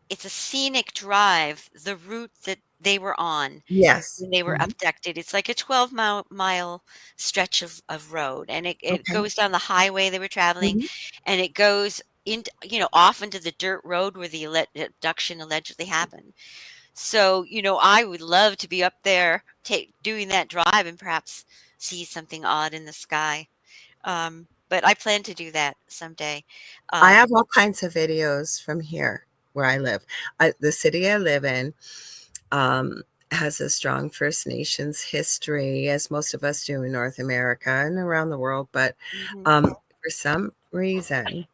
it's a scenic drive, the route that they were on Yes. when they were Mhm. abducted. It's like a 12-mile stretch of road, and it Okay. goes down the highway they were traveling, Mhm. and it goes into off into the dirt road where the abduction allegedly happened. So, I would love to be up there doing that drive and perhaps see something odd in the sky. But I plan to do that someday. I have Um, all kinds of videos from here where I live. The city I live in um, has a strong First Nations history, as most of us do in North America and around the world. But mhm, um, for some reason,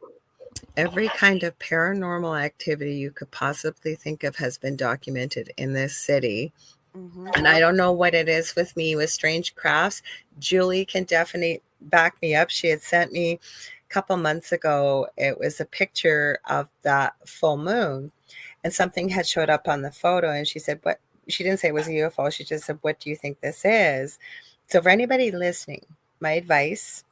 every kind of paranormal activity you could possibly think of has been documented in this city. mhm, And I don't know what it is with me with strange crafts. Julie can definitely back me up. She had sent me a couple months ago, it was a picture of that full moon, and something had showed up on the photo. And she said, "What?" She didn't say it was a UFO. She just said, "What do you think this is?" So, for anybody listening, my advice,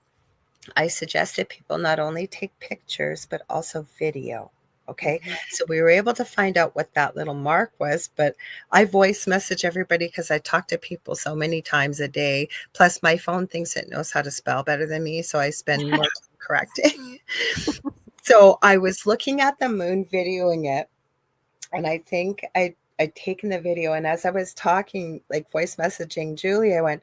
I suggested people not only take pictures, but also video. Okay. mhm. So we were able to find out what that little mark was, but I voice message everybody because I talk to people so many times a day. Plus, my phone thinks it knows how to spell better than me. So I spend more time correcting. So I was looking at the moon, videoing it, and I think I'd taken the video. And as I was talking, like voice messaging Julie, I went,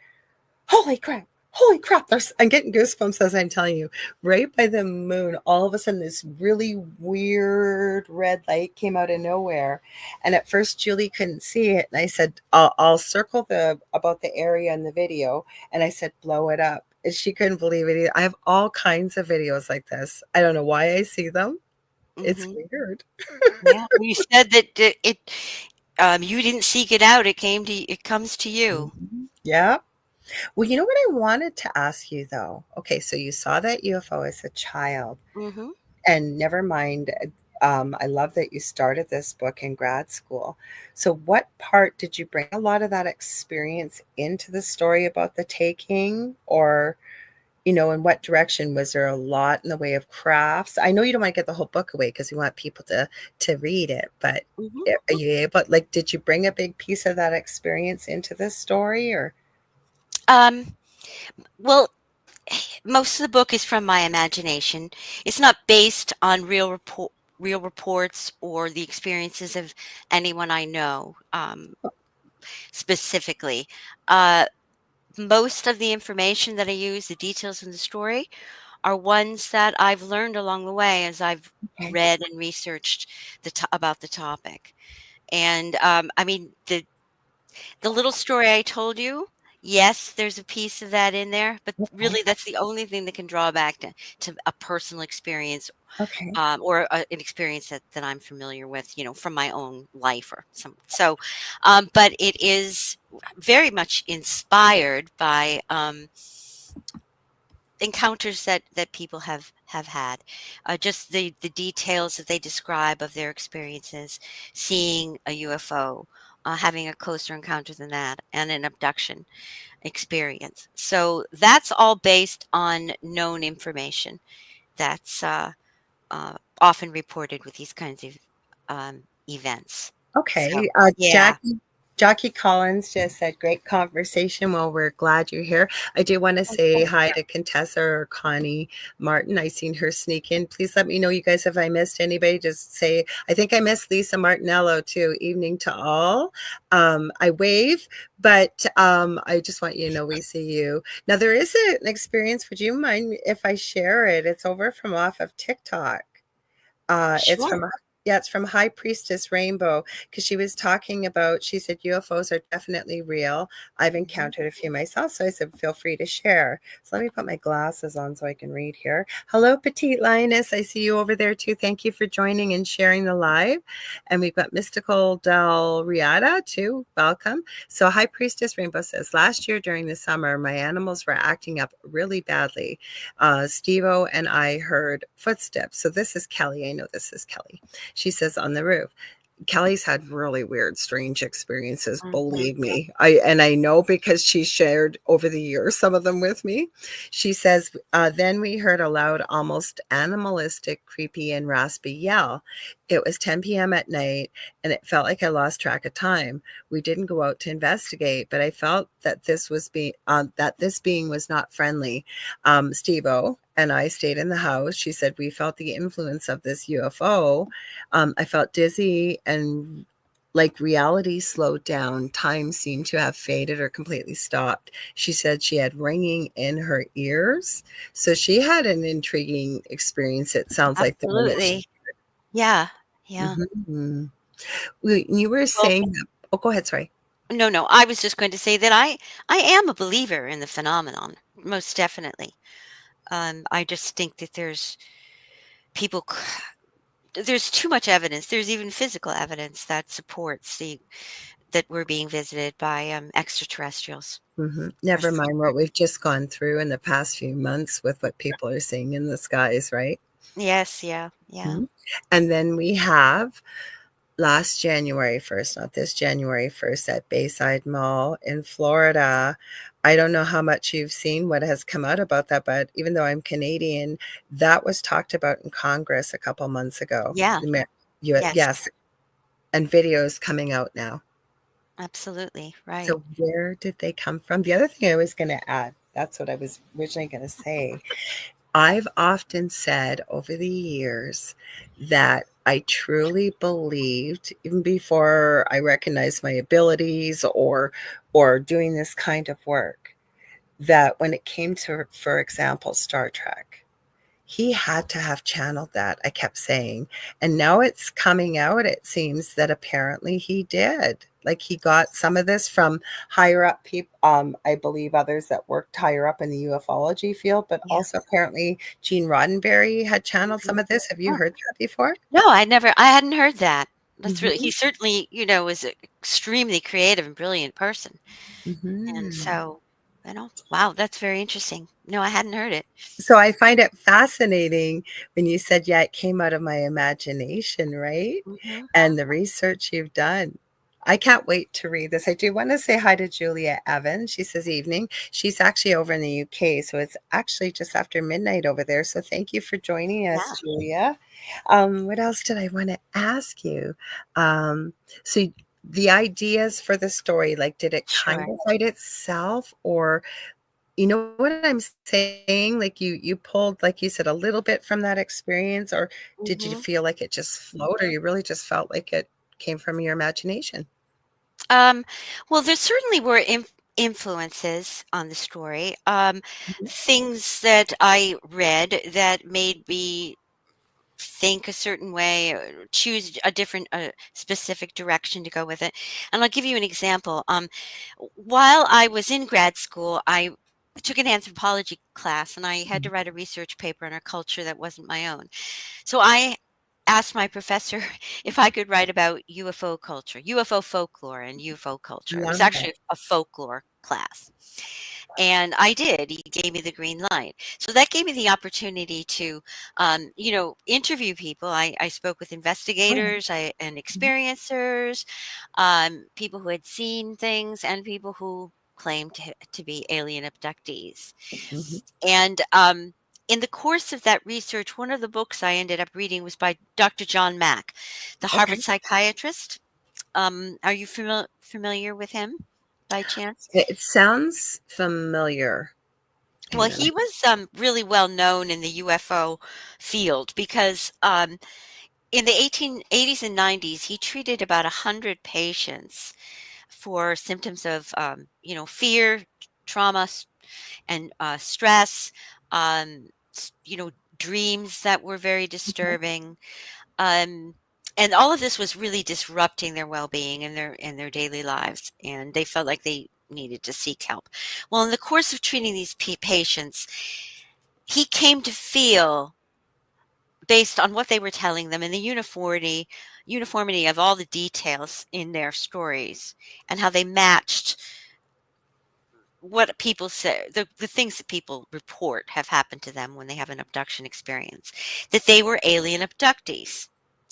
"Holy crap! Holy crap!" I'm getting goosebumps as I'm telling you. Right by the moon, all of a sudden, this really weird red light came out of nowhere. And at first, Julie couldn't see it. And I said, I'll circle about the area in the video. And I said, blow it up. And she couldn't believe it either. I have all kinds of videos like this. I don't know why I see them. It's Mhm. weird. Yeah. Well, you said that you didn't seek it out. It comes to you. Mhm. Yeah. Well, you know what I wanted to ask you though? Okay, so you saw that UFO as a child. Mhm. And never mind, I love that you started this book in grad school. So, what part did you bring a lot of that experience into the story about the taking? Or, in what direction? Was there a lot in the way of crafts? I know you don't want to get the whole book away because you want people to read it, but Mhm. are you able, like, did you bring a big piece of that experience into this story or? Um, well, most of the book is from my imagination. It's not based on real reports or the experiences of anyone I know, specifically. Uh, Most of the information that I use, the details in the story, are ones that I've learned along the way as I've Okay. read and researched about the topic. And I mean, the little story I told you, yes, there's a piece of that in there, but Okay. really that's the only thing that can draw back to a personal experience, Okay. or an experience that I'm familiar with, from my own life or some. So, but it is very much inspired by encounters that people have had, just the details that they describe of their experiences seeing a UFO, having a closer encounter than that, and an abduction experience. So that's all based on known information that's often reported with these kinds of events. So, Okay. yeah. Jackie Collins just said, great conversation. Well, we're glad you're here. I do want to say hi to Contessa or Connie Martin. I seen her sneak in. Please let me know, you guys, if I missed anybody. Just say, I think I missed Lisa Martinello too. Evening to all. I wave, but I just want you to know we see you. Now, there is an experience. Would you mind if I share it? It's over from off of TikTok. It's Sure. from yeah, it's from High Priestess Rainbow, because she was talking about, she said UFOs are definitely real. I've Mhm. encountered a few myself, so I said feel free to share. So let me put my glasses on so I can read here. Hello, Petite Lioness. I see you over there too. Thank you for joining and sharing the live. And we've got Mystical Del Riata too. Welcome. So High Priestess Rainbow says, last year during the summer, my animals were acting up really badly. Steve-O and I heard footsteps. So this is Kelly. I know this is Kelly. She says on the roof. Kelly's had really weird, strange experiences, Mhm. believe me. I know because she shared over the years some of them with me. She says, then we heard a loud, almost animalistic, creepy, and raspy yell. It was 10 p.m. at night, and it felt like I lost track of time. We didn't go out to investigate, but I felt that this being was not friendly. Steve-O and I stayed in the house. She said we felt the influence of this UFO. I felt dizzy and like reality slowed down. Time seemed to have faded or completely stopped. She said she had ringing in her ears. So she had an intriguing experience. It sounds like the one that she. Absolutely. Yeah. Yeah. Mhm. You were Well, saying, oh, go ahead. Sorry. no, no. I was just going to say that I am a believer in the phenomenon, most definitely. I just think that people there's too much evidence. There's even physical evidence that supports that we're being visited by extraterrestrials. Never Yes. mind what we've just gone through in the past few months with what people are seeing in the skies, right? Yes, yeah, yeah. Mhm. And then we have last January 1st, not this January 1st, at Bayside Mall in Florida. I don't know how much you've seen what has come out about that, but even though I'm Canadian, that was talked about in Congress a couple months ago. Yeah, yes, Yes, and videos coming out now. absolutely, right. So where did they come from? The other thing I was going to add, that's what I was originally going to say. I've often said over the years that I truly believed, even before I recognized my abilities or doing this kind of work, that when it came to, for example, Star Trek, he had to have channeled that, I kept saying. And now it's coming out, it seems that apparently he did. Like he got some of this from higher up people, I believe others that worked higher up in the ufology field, but Yeah. also apparently Gene Roddenberry had channeled Mhm. some of this. Have you Oh, heard that before? no, I hadn't heard that. That's really he Mhm, certainly, was an extremely creative and brilliant person. And mhm. so, wow, that's very interesting. No, I hadn't heard it. So I find it fascinating when you said, yeah, it came out of my imagination, right? Mhm. And the research you've done. I can't wait to read this. I do want to say hi to Julia Evans. She says evening. She's actually over in the UK, so it's actually just after midnight over there. So thank you for joining Yeah, us, Julia. What else did I want to ask you? So the ideas for the story, like, did it kind sure. of write itself, or you know what I'm saying? Like you pulled, like you said, a little bit from that experience, or did you Mhm. feel like it just flowed, or you really just felt like it came from your imagination? Um, well, there certainly were influences on the story. Mhm, Things that I read that made me think a certain way, or choose a different, specific direction to go with it. And I'll give you an example. While I was in grad school, I took an anthropology class and I had to mhm. write a research paper on a culture that wasn't my own. So I asked my professor if I could write about UFO culture, UFO folklore and UFO culture. It was Love it. actually a folklore class. And I did. He gave me the green light. So that gave me the opportunity to, interview people. I spoke with Oh, yeah. investigators and Mhm, experiencers, people who had seen things, and people who claimed to be alien abductees. mhm. And in the course of that research, one of the books I ended up reading was by Dr. John Mack, the Harvard Okay. psychiatrist. Are you familiar with him by chance? It sounds familiar. Well, Hang on. he was really well known in the UFO field because in the 1880s and 90s, he treated about 100 patients for symptoms of, fear, trauma, and stress, dreams that were very Okay. disturbing. Um, and all of this was really disrupting their well-being and their daily lives, and they felt like they needed to seek help. Well, in the course of treating these patients, he came to feel, based on what they were telling them and the uniformity of all the details in their stories and how they matched what people say, the things that people report have happened to them when they have an abduction experience, that they were alien abductees.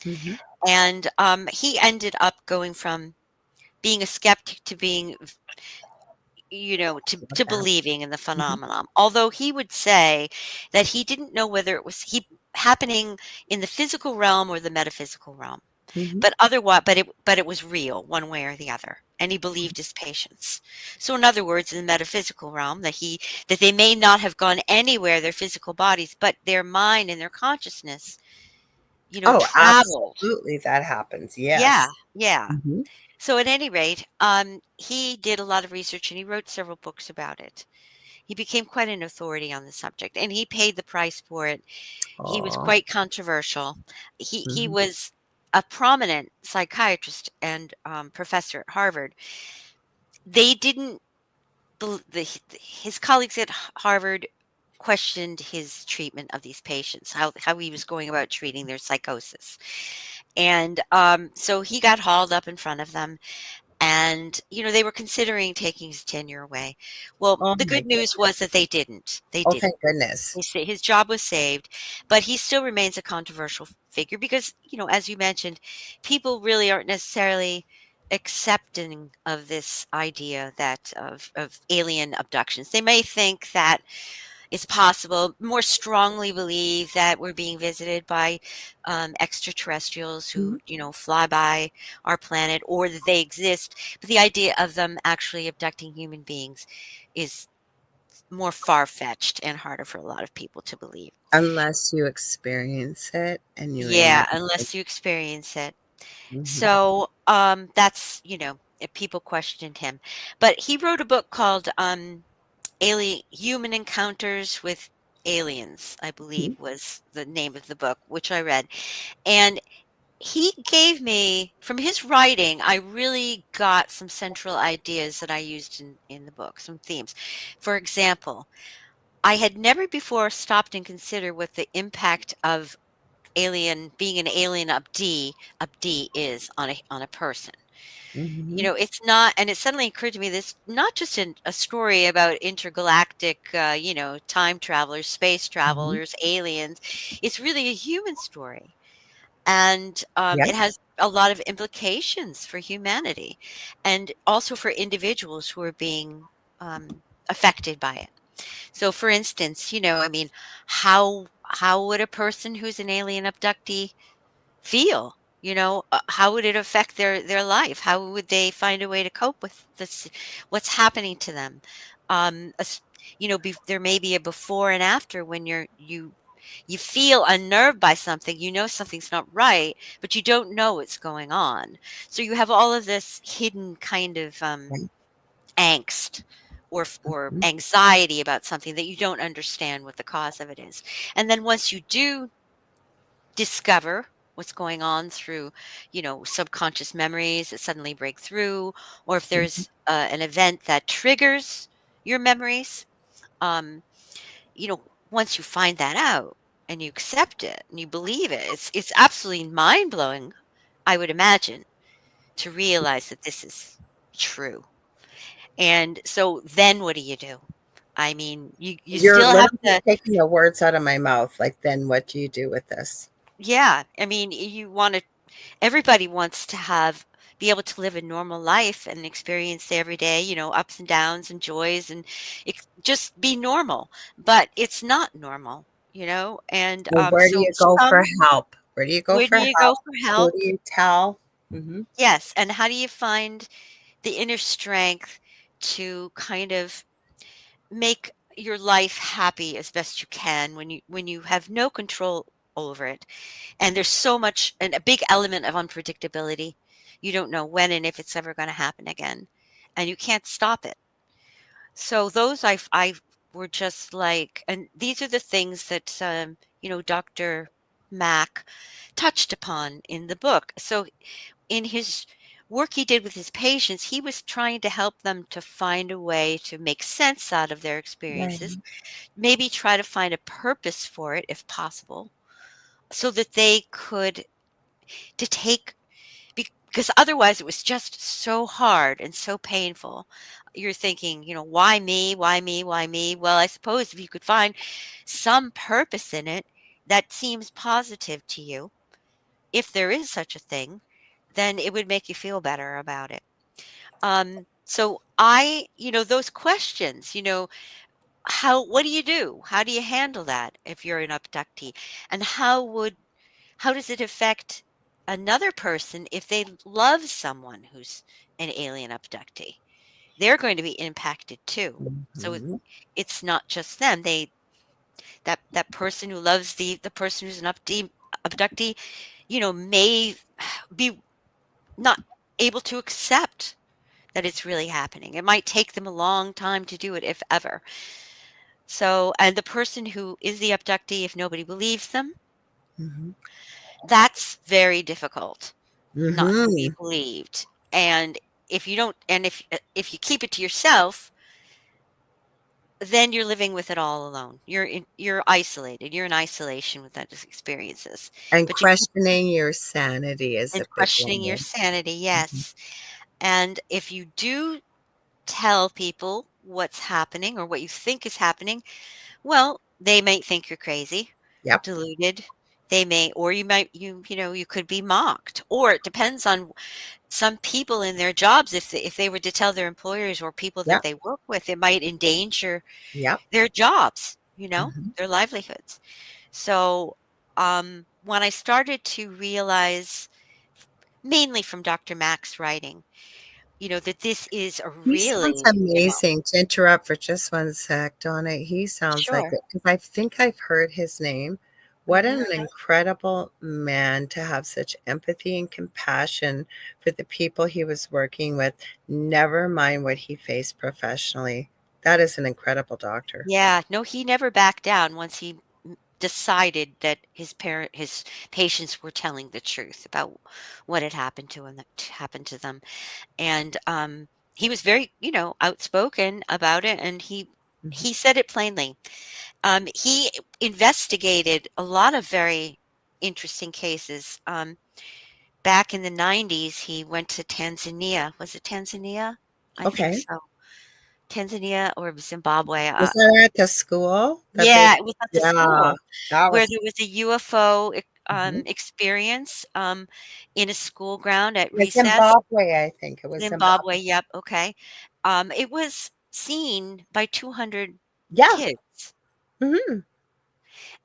Mhm. And he ended up going from being a skeptic to being, Love to that. believing in the Mhm, phenomenon. Although he would say that he didn't know whether it was he happening in the physical realm or the metaphysical realm. mhm. But otherwise, but it was real one way or the other, and he believed his patients. So in other words, in the metaphysical realm, that they may not have gone anywhere, their physical bodies, but their mind and their consciousness, Oh, traveled. absolutely, that happens, Yeah, yes. yeah. Mhm. So at any rate, he did a lot of research and he wrote several books about it. He became quite an authority on the subject, and he paid the price for it. He was Aw. quite controversial. He Mhm, was a prominent psychiatrist and professor at Harvard. They didn't. His colleagues at Harvard questioned his treatment of these patients, how he was going about treating their psychosis, and so he got hauled up in front of them, and they were considering taking his tenure away. Well, oh the my good news goodness. was that they didn't. They Oh, didn't. thank goodness. His job was saved, but he still remains a controversial figure because, as you mentioned, people really aren't necessarily accepting of this idea that of alien abductions. They may think that it's possible, more strongly believe that we're being visited by extraterrestrials who, Mhm. fly by our planet, or that they exist. But the idea of them actually abducting human beings is more far-fetched and harder for a lot of people to believe. Unless you experience it and you Yeah, remember. unless you experience it. Mhm, So, that's, if people questioned him. But he wrote a book called Alien Human Encounters with Aliens, I mhm, believe was the name of the book, which I read. And he gave me, from his writing, I really got some central ideas that I used in the book, some themes. For example, I had never before stopped and considered what the impact of being an alien abdee is on a person. mhm, It's not, and it suddenly occurred to me, this not just a story about intergalactic, time travelers, space mhm. travelers, aliens. It's really a human story, and Yeah. it has a lot of implications for humanity, and also for individuals who are being affected by it. So, for instance, I mean, how would a person who's an alien abductee feel? How would it affect their life? How would they find a way to cope with this? What's happening to them? There may be a before and after when you feel unnerved by something. You know something's not right, but you don't know what's going on. So you have all of this hidden kind of Right. angst or Mhm, anxiety about something that you don't understand what the cause of it is. And then once you do discover what's going on through, subconscious memories that suddenly break through, or if mhm. there's an event that triggers your memories, um, once you find that out and you accept it and you believe it, it's absolutely mind blowing, I would imagine, to realize that this is true. And so then what do you do? I mean, you You're still have literally to. taking the words out of my mouth. Like, then what do you do with this? Yeah, I mean, you wanna everybody wants to be able to live a normal life and experience the everyday, ups and downs and joys and just be normal. But it's not normal, and Well, where do so you go for some help? Where do you go where for do you go help? for Who help? do you tell? Mhm. Yes, and how do you find the inner strength to kind of make your life happy as best you can when you have no control over it? And there's so much and a big element of unpredictability. You don't know when and if it's ever gonna happen again, and you can't stop it. So those I were just like and these are the things that, Dr. Mack touched upon in the book. So in his work he did with his patients, he was trying to help them to find a way to make sense out of their experiences, Right. maybe try to find a purpose for it if possible, so that they could to take because otherwise it was just so hard and so painful. You're thinking, why me? Why me? Why me? Well, I suppose if you could find some purpose in it that seems positive to you, if there is such a thing, then it would make you feel better about it. So those questions, what do you do? How do you handle that if you're an abductee? And how does it affect another person if they love someone who's an alien abductee? They're going to be impacted too. So Mhm. it's not just them. That person who loves the person who's an abductee, may be not able to accept that it's really happening. It might take them a long time to do it, if ever. So, and the person who is the abductee, if nobody believes them, Mhm. that's very difficult not to be Mhm. believed. And if you don't, and if you keep it to yourself, then you're living with it all alone. You're isolated. You're in isolation with those experiences. And But you keep questioning your sanity is and a big questioning your one. sanity, Mhm. yes. And if you do tell people what's happening or what you think is happening, well, they might think you're crazy, Yep. deluded. They may, or you could be mocked. Or it depends on some people in their jobs. If they were to tell their employers or people that Yep. they work with, it might endanger Yep. their jobs, Mhm. their livelihoods. So, when I started to realize, mainly from Dr. Mack's writing, that this is a He sounds really, amazing. To interrupt for just one sec, Donna, he sounds like sure. it because I think I've heard his name. What Hmm. an incredible man to have such empathy and compassion for the people he was working with, never mind what he faced professionally. That is an incredible doctor. Yeah, no, he never backed down once he decided that his patients were telling the truth about what had happened to him, that happened to them. And he was very, outspoken about it, and he Mhm. he said it plainly. He investigated a lot of very interesting cases. Back in the 90s, he went to Tanzania. Was it Tanzania? I think Okay. so. Tanzania or Zimbabwe. Was that at the school that they Yeah, it was at the Yeah, school that where was there was a UFO mhm. experience in a school ground at Yeah, recess. Zimbabwe, I think it was Zimbabwe, Zimbabwe. yep, okay. It was seen by 200 Yeah, kids. mhm.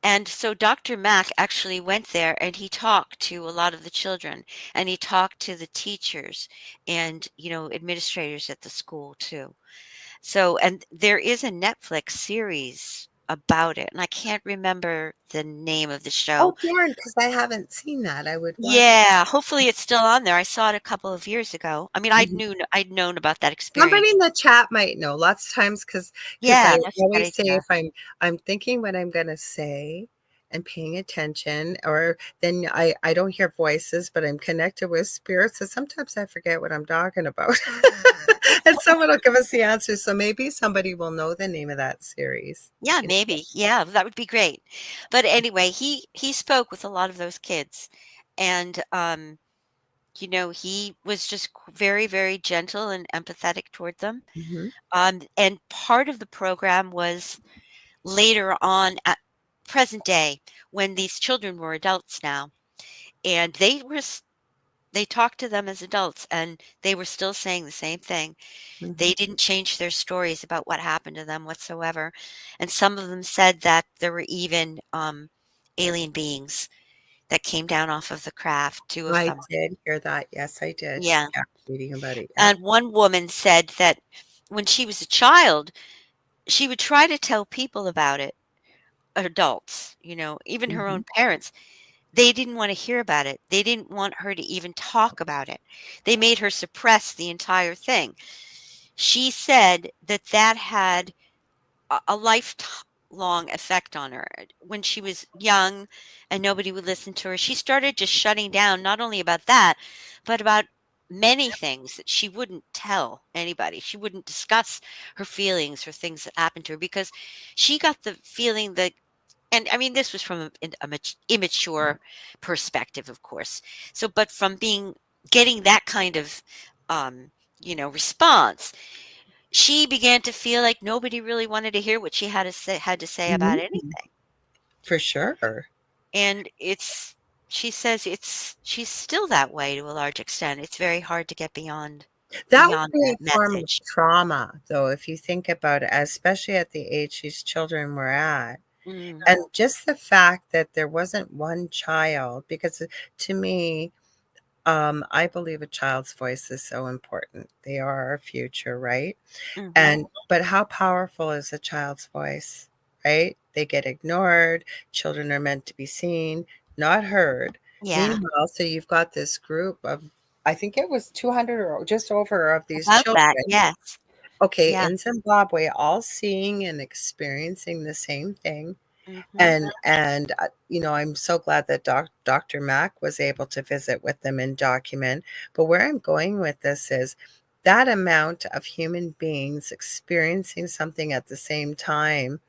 And so Dr. Mack actually went there and he talked to a lot of the children and he talked to the teachers and, administrators at the school too. So, and there is a Netflix series about it, and I can't remember the name of the Oh, show. darn, because I haven't seen that, I would watch it. Yeah, hopefully it's still on there. I saw it a couple of years ago. I mean, Mhm. I'd known about that Somebody experience. in the chat might know. Lots of times, because I Yeah, that's a good always say idea. if I'm thinking what I'm gonna say and paying attention, or then I don't hear voices, but I'm connected with spirits, so sometimes I forget what I'm talking about. And someone will give us the answer, so maybe somebody will know the name of that series. Yeah, You know? maybe. Yeah, that would be great. But anyway, he spoke with a lot of those kids, and he was just very, very gentle and empathetic toward them. Mhm. And part of the program was later on at present day when these children were adults now, and they talked to them as adults, and they were still saying the same thing. Mhm. They didn't change their stories about what happened to them whatsoever, and some of them said that there were even, alien beings that came down off of the craft, 2 of I them. did hear that. Yes, I did. Yeah, Yeah, reading about it. Yeah. and one woman said that when she was a child, she would try to tell people about it, adults, even her Mhm. own parents. They didn't wanna hear about it. They didn't want her to even talk about it. They made her suppress the entire thing. She said that that had a lifelong effect on her. When she was young and nobody would listen to her, she started just shutting down, not only about that, but about many things that she wouldn't tell anybody. She wouldn't discuss her feelings or things that happened to her because she got the feeling that, and I mean, this was from a immature perspective, of course. So, but from getting that kind of, um, response, she began to feel like nobody really wanted to hear what she had to say about Mhm. anything. For sure. And she says she's still that way to a large extent. It's very hard to get That would beyond be that a form of message. trauma, though, if you think about it, especially at the age these children were at. Mm, And just the fact that there wasn't one child, because to me, I believe a child's voice is so important. They are our future, right? mhm. And but how powerful is a child's voice, right? They get ignored. Children are meant to be seen, not heard. Yeah, Meanwhile, so you've got this group of, I think it was 200 or just over of these about children, that, yes. okay, Yeah, in Zimbabwe, all seeing and experiencing the same thing. mhm. And I'm so glad that Dr. Mack was able to visit with them and document. But where I'm going with this is that amount of human beings experiencing something at the same time.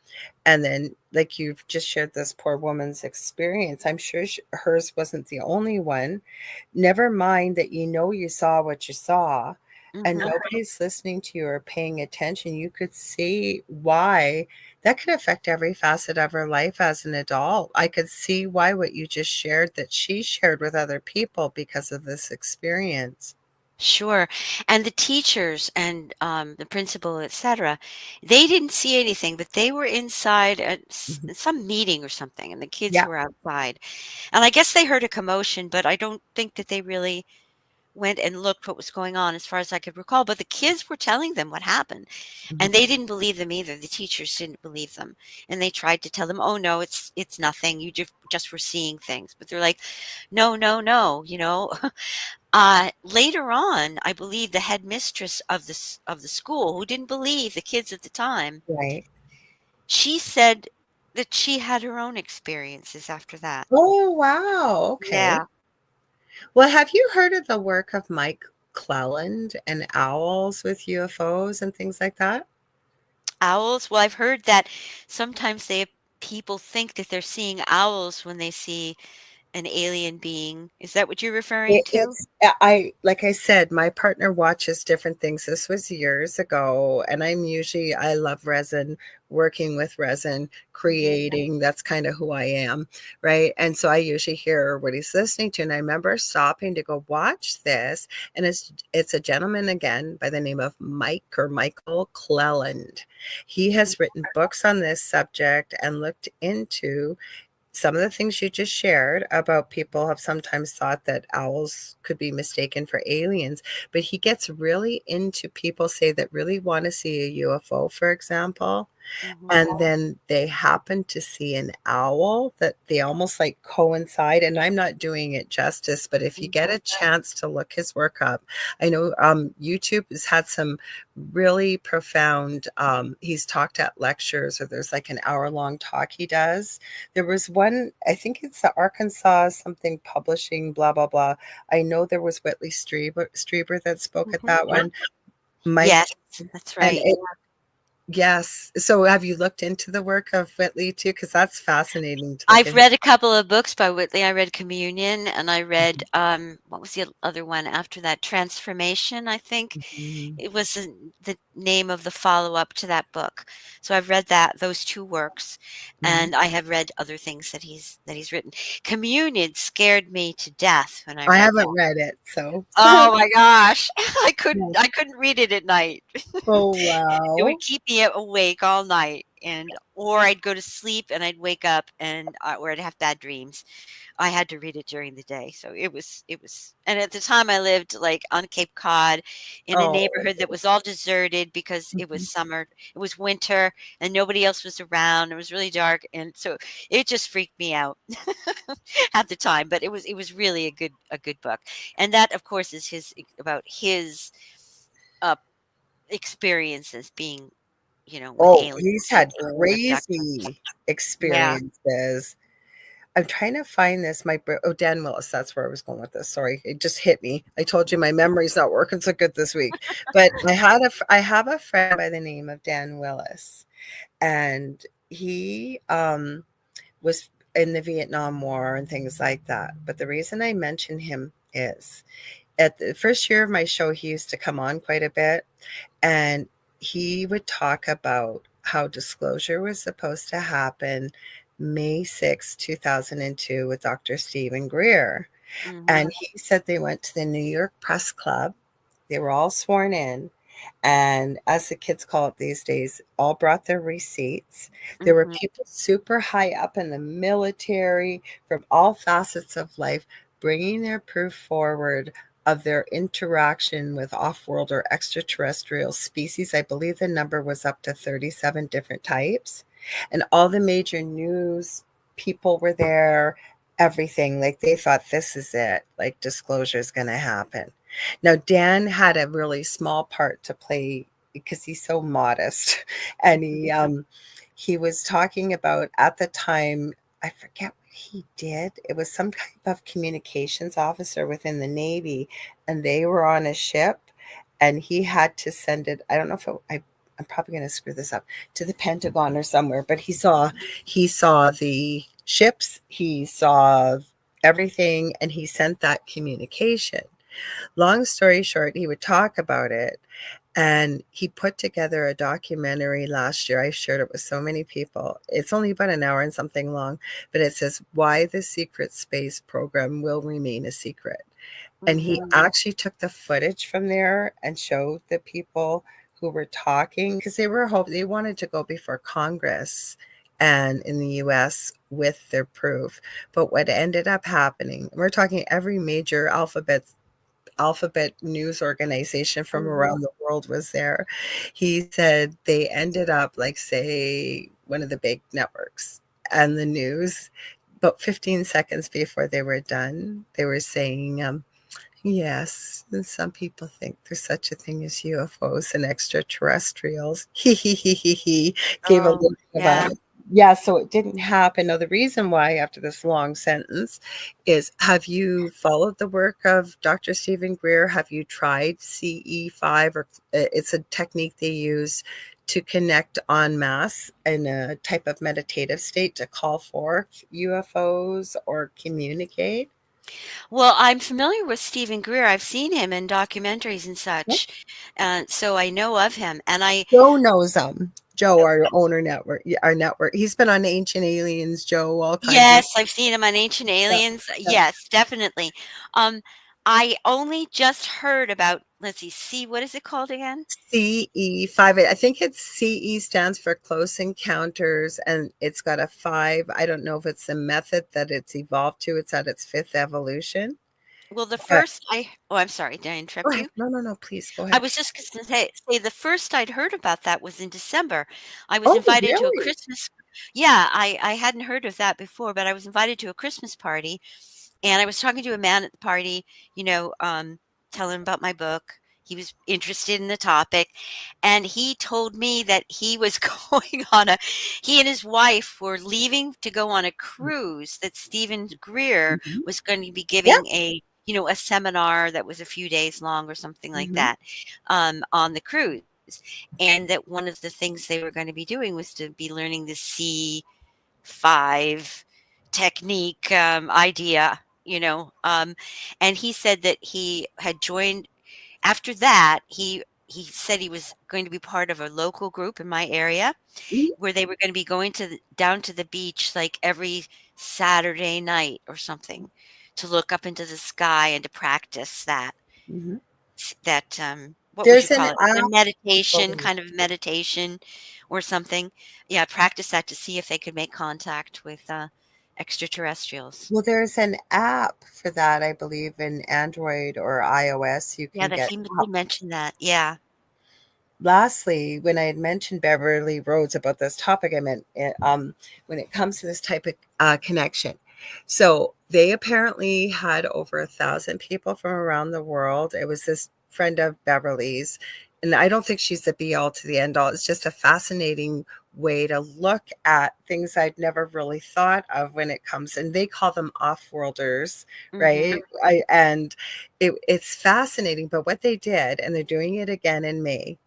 And then, like you've just shared this poor woman's experience, I'm sure hers wasn't the only one. Never mind that you saw what you saw, and Mhm. nobody's listening to you or paying attention. You could see why that could affect every facet of her life as an adult. I could see why what you just shared that she shared with other people because of this experience. Sure. And the teachers and, the principal, etcetera, they didn't see anything, but they were inside at Mhm. some meeting or something, and the kids Yeah. were outside. And I guess they heard a commotion, but I don't think that they really went and looked what was going on as far as I could recall. But the kids were telling them what happened, Mhm. and they didn't believe them either. The teachers didn't believe them. And they tried to tell them, "Oh no, it's nothing. You just were seeing things." But they're like, "No, no, no." Later on, I believe the headmistress of the school, who didn't believe the kids at the time, Right. she said that she had her own experiences after that. Oh, wow. Okay. Yeah. Well, have you heard of the work of Mike Cleland and owls with UFOs and things like that? Owls? Well, I've heard that sometimes people think that they're seeing owls when they see an alien being. Is that what you're referring to? It's like I said, my partner watches different things. This was years ago, and I love resin, working with resin, Mhm, creating. That's kind of who I am, right? And so I usually hear what he's listening to, and I remember stopping to go watch this, and it's a gentleman again by the name of Michael Cleland. He has written books on this subject and looked into some of the things you just shared about people have sometimes thought that owls could be mistaken for aliens, but he gets really into people say that really want to see a UFO, for example, mhm, and then they happen to see an owl that they almost like coincide. And I'm not doing it justice, but if you get mhm. a chance to look his work up, I know YouTube has had some really profound, he's talked at lectures, or there's like an hour-long talk he does. There was one, I think it's the Arkansas something publishing, blah, blah, blah. I know there was Whitley Strieber that spoke at Mhm. that one. Mike, Yes, that's and right. Yes. So have you looked into the work of Whitley too? Because that's fascinating to look I've at. read a couple of books by Whitley. I read Communion, and I read, what was the other one after that? Transformation, I think. Mhm. It was the name of the follow-up to that book. So I've read those 2 works, Mhm. and I have read other things that he's written. Communion scared me to death when I I read that. haven't read it, so Oh my gosh. I yeah. couldn't I couldn't read it at night. Oh, It would wow. keep me awake all night, or I'd go to sleep and I'd wake up or I'd have bad dreams. I had to read it during the day, so it was and at the time I lived, like, on Cape Cod in a Oh. neighborhood that was all deserted because it was Mhm. summer, it was winter, and nobody else was around, it was really dark, and so it just freaked me out at the time, but it was really a good book, and that, of course, is about his, uh, experiences being, with Oh, aliens he's and had alien abduction. crazy Yeah. experiences. I'm trying to find this. Dan Willis. That's where I was going with this. Sorry, it just hit me. I told you my memory's not working so good this week. But I have a friend by the name of Dan Willis, and he was in the Vietnam War and things like that. But the reason I mention him is at the first year of my show, he used to come on quite a bit, and he would talk about how disclosure was supposed to happen May 6, 2002, with Dr. Stephen Greer. And Mhm. he said they went to the New York Press Club. They were all sworn in. And as the kids call it these days, all brought their receipts. There were Mhm. people super high up in the military from all facets of life bringing their proof forward of their interaction with off world or extraterrestrial species. I believe the number was up to 37 different types. And all the major news people were there, everything. Like they thought, this is it. Like disclosure is going to happen. Now, Dan had a really small part to play because he's so modest. And he was talking about at the time, I forget what he did. It was some type of communications officer within the Navy, and they were on a ship, and he had to send it. I don't know if I'm probably going to screw this up, to the Pentagon or somewhere, but he saw the ships, he saw everything, and he sent that communication. Long story short, he would talk about it, and he put together a documentary last year. I shared it with so many people. It's only about an hour and something long, but it says why the secret space program will remain a secret. And he Mhm. actually took the footage from there and showed the people who were talking, because they wanted to go before Congress and in the US with their proof. But what ended up happening, we're talking every major alphabet news organization from Mhm. around the world was there. He said they ended up, like, say, one of the big networks and the news, about 15 seconds before they were done, they were saying, yes, and some people think there's such a thing as UFOs and extraterrestrials. He gave a Oh, little bit of yeah. a, yeah, so it didn't happen. Now, the reason why, after this long sentence, is have you followed the work of Dr. Stephen Greer? Have you tried CE5? Or it's a technique they use to connect en masse in a type of meditative state to call for UFOs or communicate? Well, I'm familiar with Stephen Greer. I've seen him in documentaries and such, so I know of him. And Joe knows him. Joe, our owner network, our network. He's been on Ancient Aliens, Joe, all kinds of yes, I've seen him on Ancient stuff. Aliens. Yeah. Yes, definitely. Um, I only just heard about, let's see, what is it called again? CE5. I think it's CE stands for Close Encounters, and it's got a 5. I don't know if it's the method that it's evolved to. It's at its fifth evolution. Well, But oh, I'm sorry, did I go interrupt ahead. you? No, no, no. Please go I ahead. was just gonna say the first I'd heard about that was in December. I was Oh, invited to a really? Christmas. Yeah, I hadn't heard of that before, but I was invited to a Christmas party, and I was talking to a man at the party, you know, telling him about my book. He was interested in the topic, and he told me that he was he and his wife were leaving to go on a cruise that Stephen Greer Mhm. was going to be Yeah. giving a seminar that was a few days long or something like Mhm. that, on the cruise. and that one of the things they were going to be doing was to be learning the C5 technique idea, and he said that he had joined after that. He said he was going to be part of a local group in my area Mhm. where they were going to be going down to the beach like every Saturday night or something to look up into the sky and to practice Mhm. what would you There's an call it? A app, I meditation, believe. kind of meditation or something. Yeah, practice that to see if they could make contact with extraterrestrials. Well, there's an app for that, I believe, in Android or iOS. You Yeah, can that get he mentioned that. Yeah. lastly, when I had mentioned Beverly Rhodes about this topic, I meant when it comes to this type of connection. So they apparently had over 1,000 people from around the world. It was this friend of Beverly's, and I don't think she's the be all to the end all. It's just a fascinating way to look at things I'd never really thought of when it comes, and they call them off-worlders, Mhm. right? It's fascinating. But what they did, and they're doing it again in May,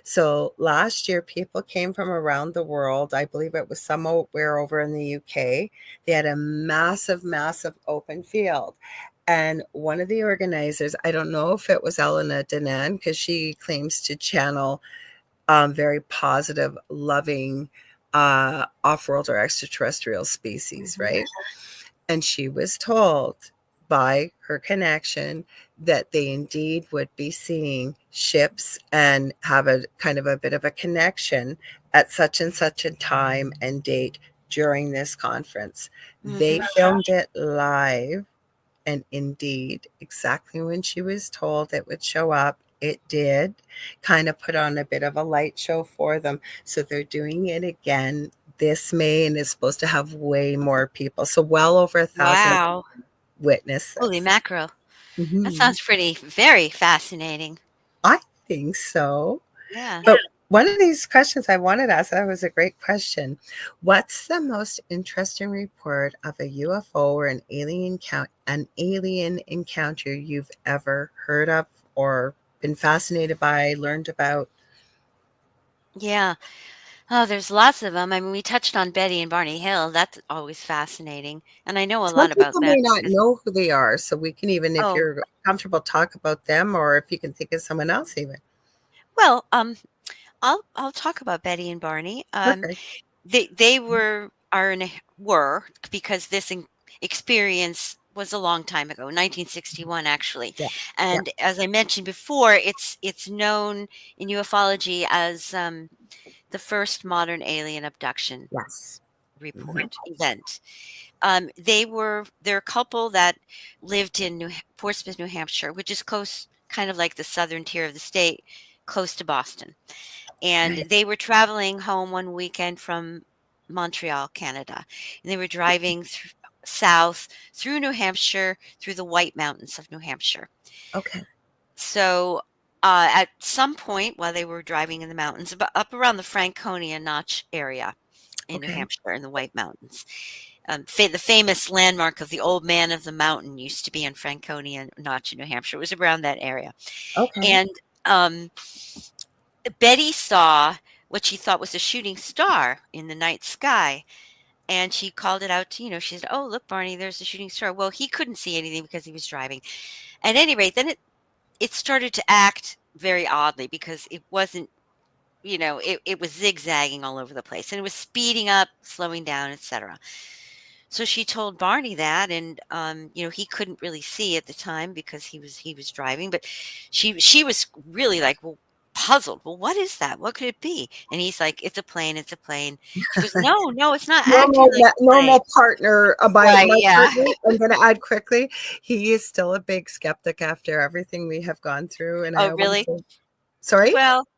so last year, people came from around the world. I believe it was somewhere over in the UK. They had a massive, massive open field. And one of the organizers, I don't know if it was Elena Denan, because she claims to channel very positive, loving off world or extraterrestrial species, Mhm. right? And she was told by her connection that they indeed would be seeing ships and have a kind of a bit of a connection at such and such a time and date during this conference. They Mhm. filmed it live, and indeed, exactly when she was told it would show up, it did. Kind of put on a bit of a light show for them. So they're doing it again this May, and it's supposed to have way more people. So well over 1,000 Wow. witness Holy this. mackerel. That Mhm. sounds very fascinating. I think so. Yeah. But one of these questions I wanted to ask, that was a great question. What's the most interesting report of a UFO or an alien encounter you've ever heard of or been fascinated by, learned about? Yeah. Oh, there's lots of them. I mean, we touched on Betty and Barney Hill. That's always fascinating, and I know a Some lot about people that may not because know who they are, so we can even, if oh, you're comfortable, talk about them, or if you can think of someone else even. well, I'll talk about Betty and Barney. Perfect. They were because experience was a long time ago, 1961 actually, Yeah. Yeah. and as I mentioned before, it's known in ufology as the first modern alien abduction Yes. Mhm. report event. They're a couple that lived in Portsmouth, New Hampshire, which is close, kind of like the southern tier of the state, close to Boston. And they were traveling home one weekend from Montreal, Canada. And they were driving south through New Hampshire, through the White Mountains of New Hampshire. Okay. So at some point while they were driving in the mountains, up around the Franconia Notch area in New Okay. Hampshire in the White Mountains, the famous landmark of the Old Man of the Mountain used to be in Franconia Notch in New Hampshire. It was around that area. Okay. And um, Betty saw what she thought was a shooting star in the night sky. And she called it out to, she said, "Oh, look, Barney, there's a shooting star." Well, he couldn't see anything because he was driving. At any rate, then it started to act very oddly because it wasn't, it was zigzagging all over the place and it was speeding up, slowing down, etc. So she told Barney that, and he couldn't really see at the time because he was driving, but she was really like, well, puzzled. Well, what is that? What could it be? And he's like, "It's a plane. It's a plane." She goes, "No, no, it's not acting like a plane." Normal partner. My Right? Yeah. partner, I'm going to add quickly, he is still a big skeptic after everything we have gone through, and I Oh, always really? say, sorry? Well,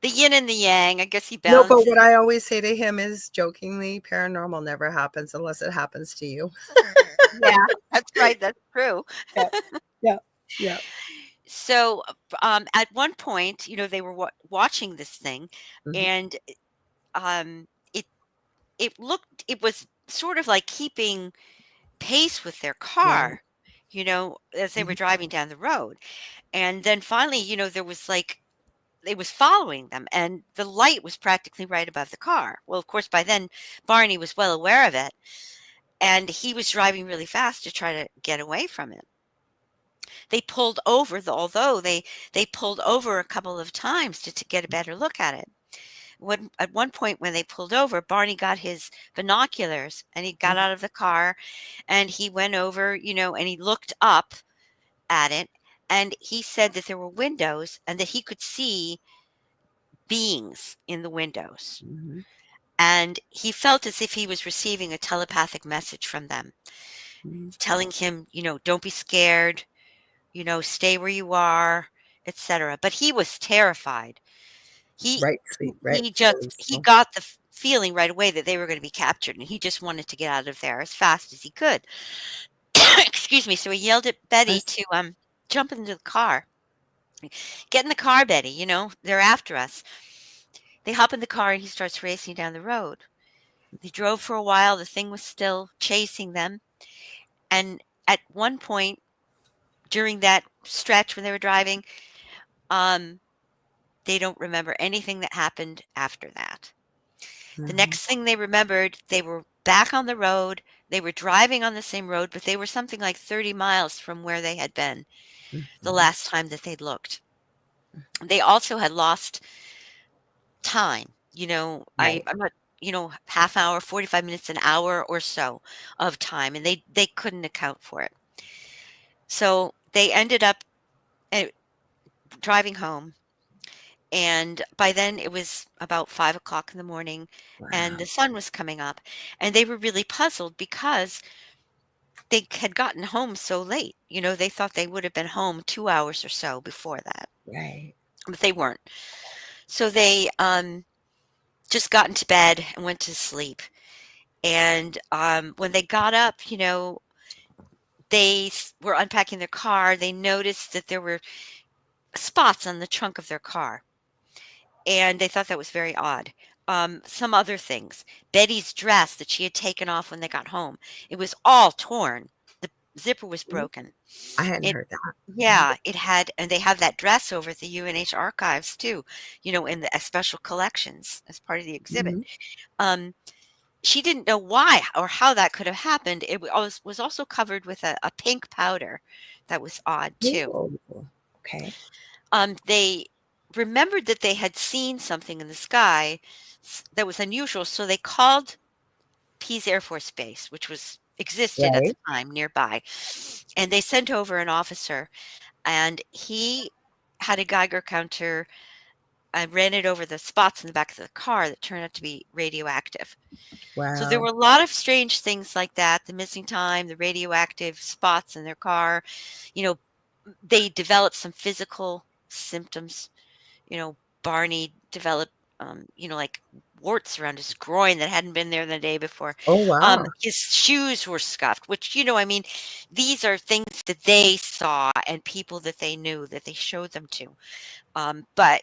the yin and the yang. I guess he No, but balances. what I always say to him is jokingly, paranormal never happens unless it happens to you. Yeah, that's right. That's true. Yeah, yeah, yeah. So, at one point, they were watching this thing, Mhm. and um, it it was sort of like keeping pace with their Right. car, as they were Mhm. driving down the road. And then finally, there was like it was following them, and the light was practically right above the car. Well, of course, by then Barney was well aware of it, and he was driving really fast to try to get away from it. They pulled over, although they pulled over a couple of times to get a better look at it. At one point when they pulled over, Barney got his binoculars and he got out of the car and he went over, and he looked up at it, and he said that there were windows and that he could see beings in the windows. Mhm. And he felt as if he was receiving a telepathic message from them, Mhm. telling him, don't be scared, stay where you are, etc. But he was terrified. He he So. got the feeling right away that they were going to be captured, and he just wanted to get out of there as fast as he could. Excuse me. So he yelled at Betty to jump into the car. Get in the car, Betty. They're after us. They hop in the car, and he starts racing down the road. They drove for a while. The thing was still chasing them, and at one point during that stretch when they were driving, they don't remember anything that happened after that. The Mhm. next thing they remembered, they were back on the road. They were driving on the same road, but they were something like 30 miles from where they had been the Mhm. last time that they'd looked. They also had lost time. Right. I'm not, half hour, 45 minutes, an hour or so of time, and they couldn't account for it. So they ended up uh, driving home. And by then it was about 5 o'clock in the morning and Wow. the sun was coming up. And they were really puzzled because they had gotten home so late. They thought they would have been home 2 hours or so before that, Right. but they weren't. So they just got into bed and went to sleep. And when they got up, they were unpacking their car. They noticed that there were spots on the trunk of their car. And they thought that was very odd. Some other things. Betty's dress that she had taken off when they got home, it was all torn. The zipper was Mhm. broken. I hadn't It heard that. Mhm. Yeah, it had, and they have that dress over at the UNH archives too, in the special collections as part of the exhibit. Mhm. Um, she didn't know why or how that could have happened. It was also covered with a pink powder. That was odd too. Oh, okay. They remembered that they had seen something in the sky that was unusual, so they called Pease Air Force Base, which was existed at the Right. time nearby, and they sent over an officer, and he had a Geiger counter. I ran it over the spots in the back of the car that turned out to be radioactive. So there Wow. were a lot of strange things like that, the missing time, the radioactive spots in their car. You know, they developed some physical symptoms. Barney developed, like warts around his groin that hadn't been there the day before. Oh, wow. His shoes were scuffed, which, I mean, these are things that they saw and people that they knew that they showed them to. But,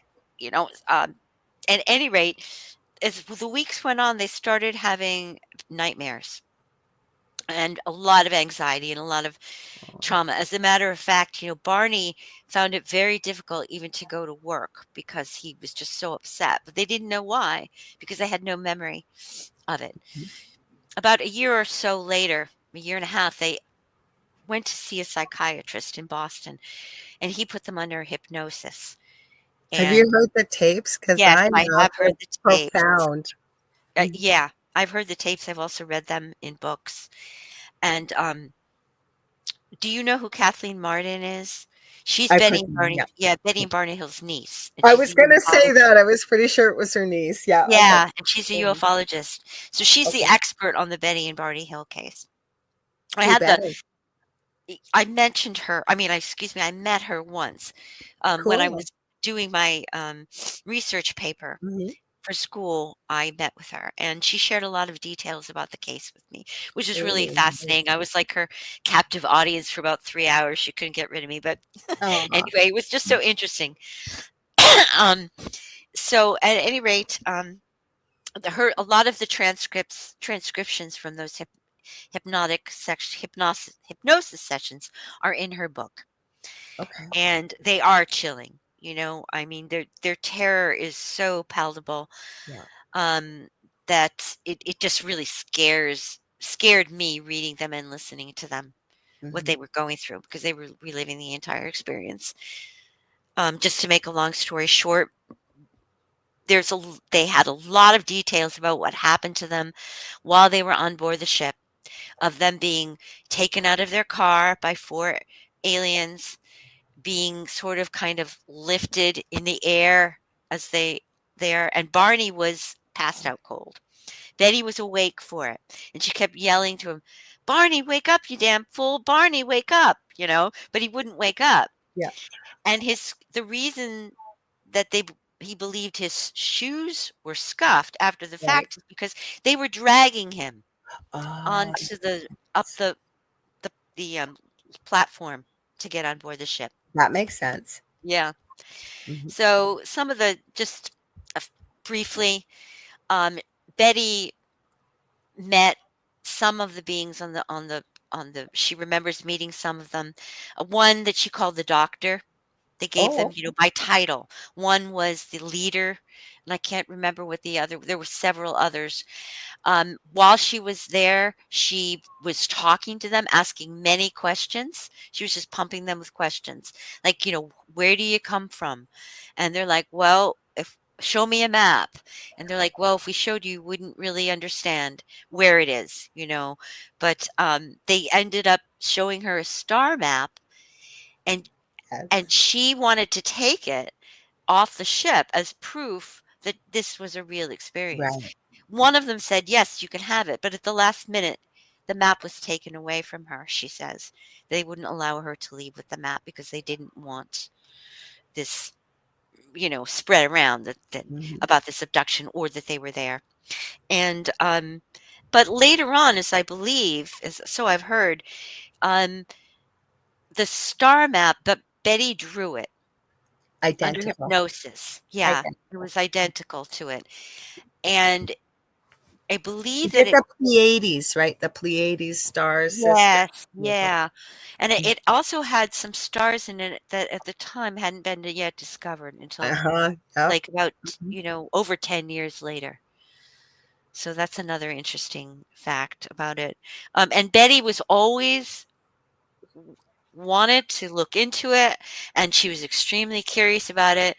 at any rate, as the weeks went on, they started having nightmares and a lot of anxiety and a lot of Oh, trauma. As a matter of fact, Barney found it very difficult even to go to work because he was just so upset, but they didn't know why because they had no memory of it. mhm. About a year or so later, a year and a half, they went to see a psychiatrist in Boston and he put them under hypnosis. Have you And heard the tapes? Because yes, I I have. have heard It's the tapes. profound. Mhm. Yeah, I've heard the tapes. I've also read them in books. And do you know who Kathleen Martin is? She's I've heard them, yeah. Betty Yeah. and Barney Hill's niece, and I she's a was gonna say that. ufologist. I was pretty sure it was her niece. Yeah, okay. Yeah, and she's a Mhm. ufologist. So she's the Okay. expert on the Betty and Barney Hill case. I Too had the bad. I mentioned her. I mean, excuse me, I met her once when I Cool. was doing my research paper Mhm. for school. I met with her, and she shared a lot of details about the case with me, which is really Oh, fascinating. I nice. was like her captive audience for about 3 hours. She couldn't get rid of me, but Aw. anyway, it was just so interesting. um, so at any rate, a lot of the transcriptions from those hypnosis sessions are in her book, Okay. and they are chilling. I mean, their terror is so palatable, Yeah. um, that it just really scared me reading them and listening to them, what Mhm. they were going through, because they were reliving the entire experience. Just to make a long story short, they had a lot of details about what happened to them while they were on board the ship, of them being taken out of their car by four aliens, being sort of kind of lifted in the air as there, and Barney was passed out cold. Betty was awake for it, and she kept yelling to him, "Barney, wake up, you damn fool! Barney, wake up!" But he wouldn't wake up. Yeah. And the reason that he believed his shoes were scuffed after the Right. fact is because they were dragging him Ah, onto the up the platform to get on board the ship. that makes sense. Yeah. Mhm. So some of the just uh, briefly, um, Betty met some of the beings on the. She remembers meeting some of them. One that she called the doctor. They gave them, Oh, by title. One was the leader, and I can't remember what the other. There were several others. While she was there, she was talking to them, asking many questions. She was just pumping them with questions, like, where do you come from? And they're like, well, if show me a map. And they're like, well, if we showed you, you wouldn't really understand where it is. But they ended up showing her a star map, and yes. she wanted to take it off the ship as proof that this was a real experience. Right. One of them said, "Yes, you can have it," but at the last minute, the map was taken away from her, she says. They wouldn't allow her to leave with the map because they didn't want this, spread around that Mhm. about this abduction, or that they were there. And but later on, as I believe, as so I've heard, um, the star map, but Betty drew it under Identical. hypnosis. Yeah, it Identical. was identical to it. And I believe Is that it it. the Pleiades, right? The Pleiades star system. Yes, yeah, and it also had some stars in it that at the time hadn't been yet discovered until, Uh-huh. Yep. like, about, Mhm. over 10 years later. So that's another interesting fact about it. And Betty was always wanted to look into it, and she was extremely curious about it.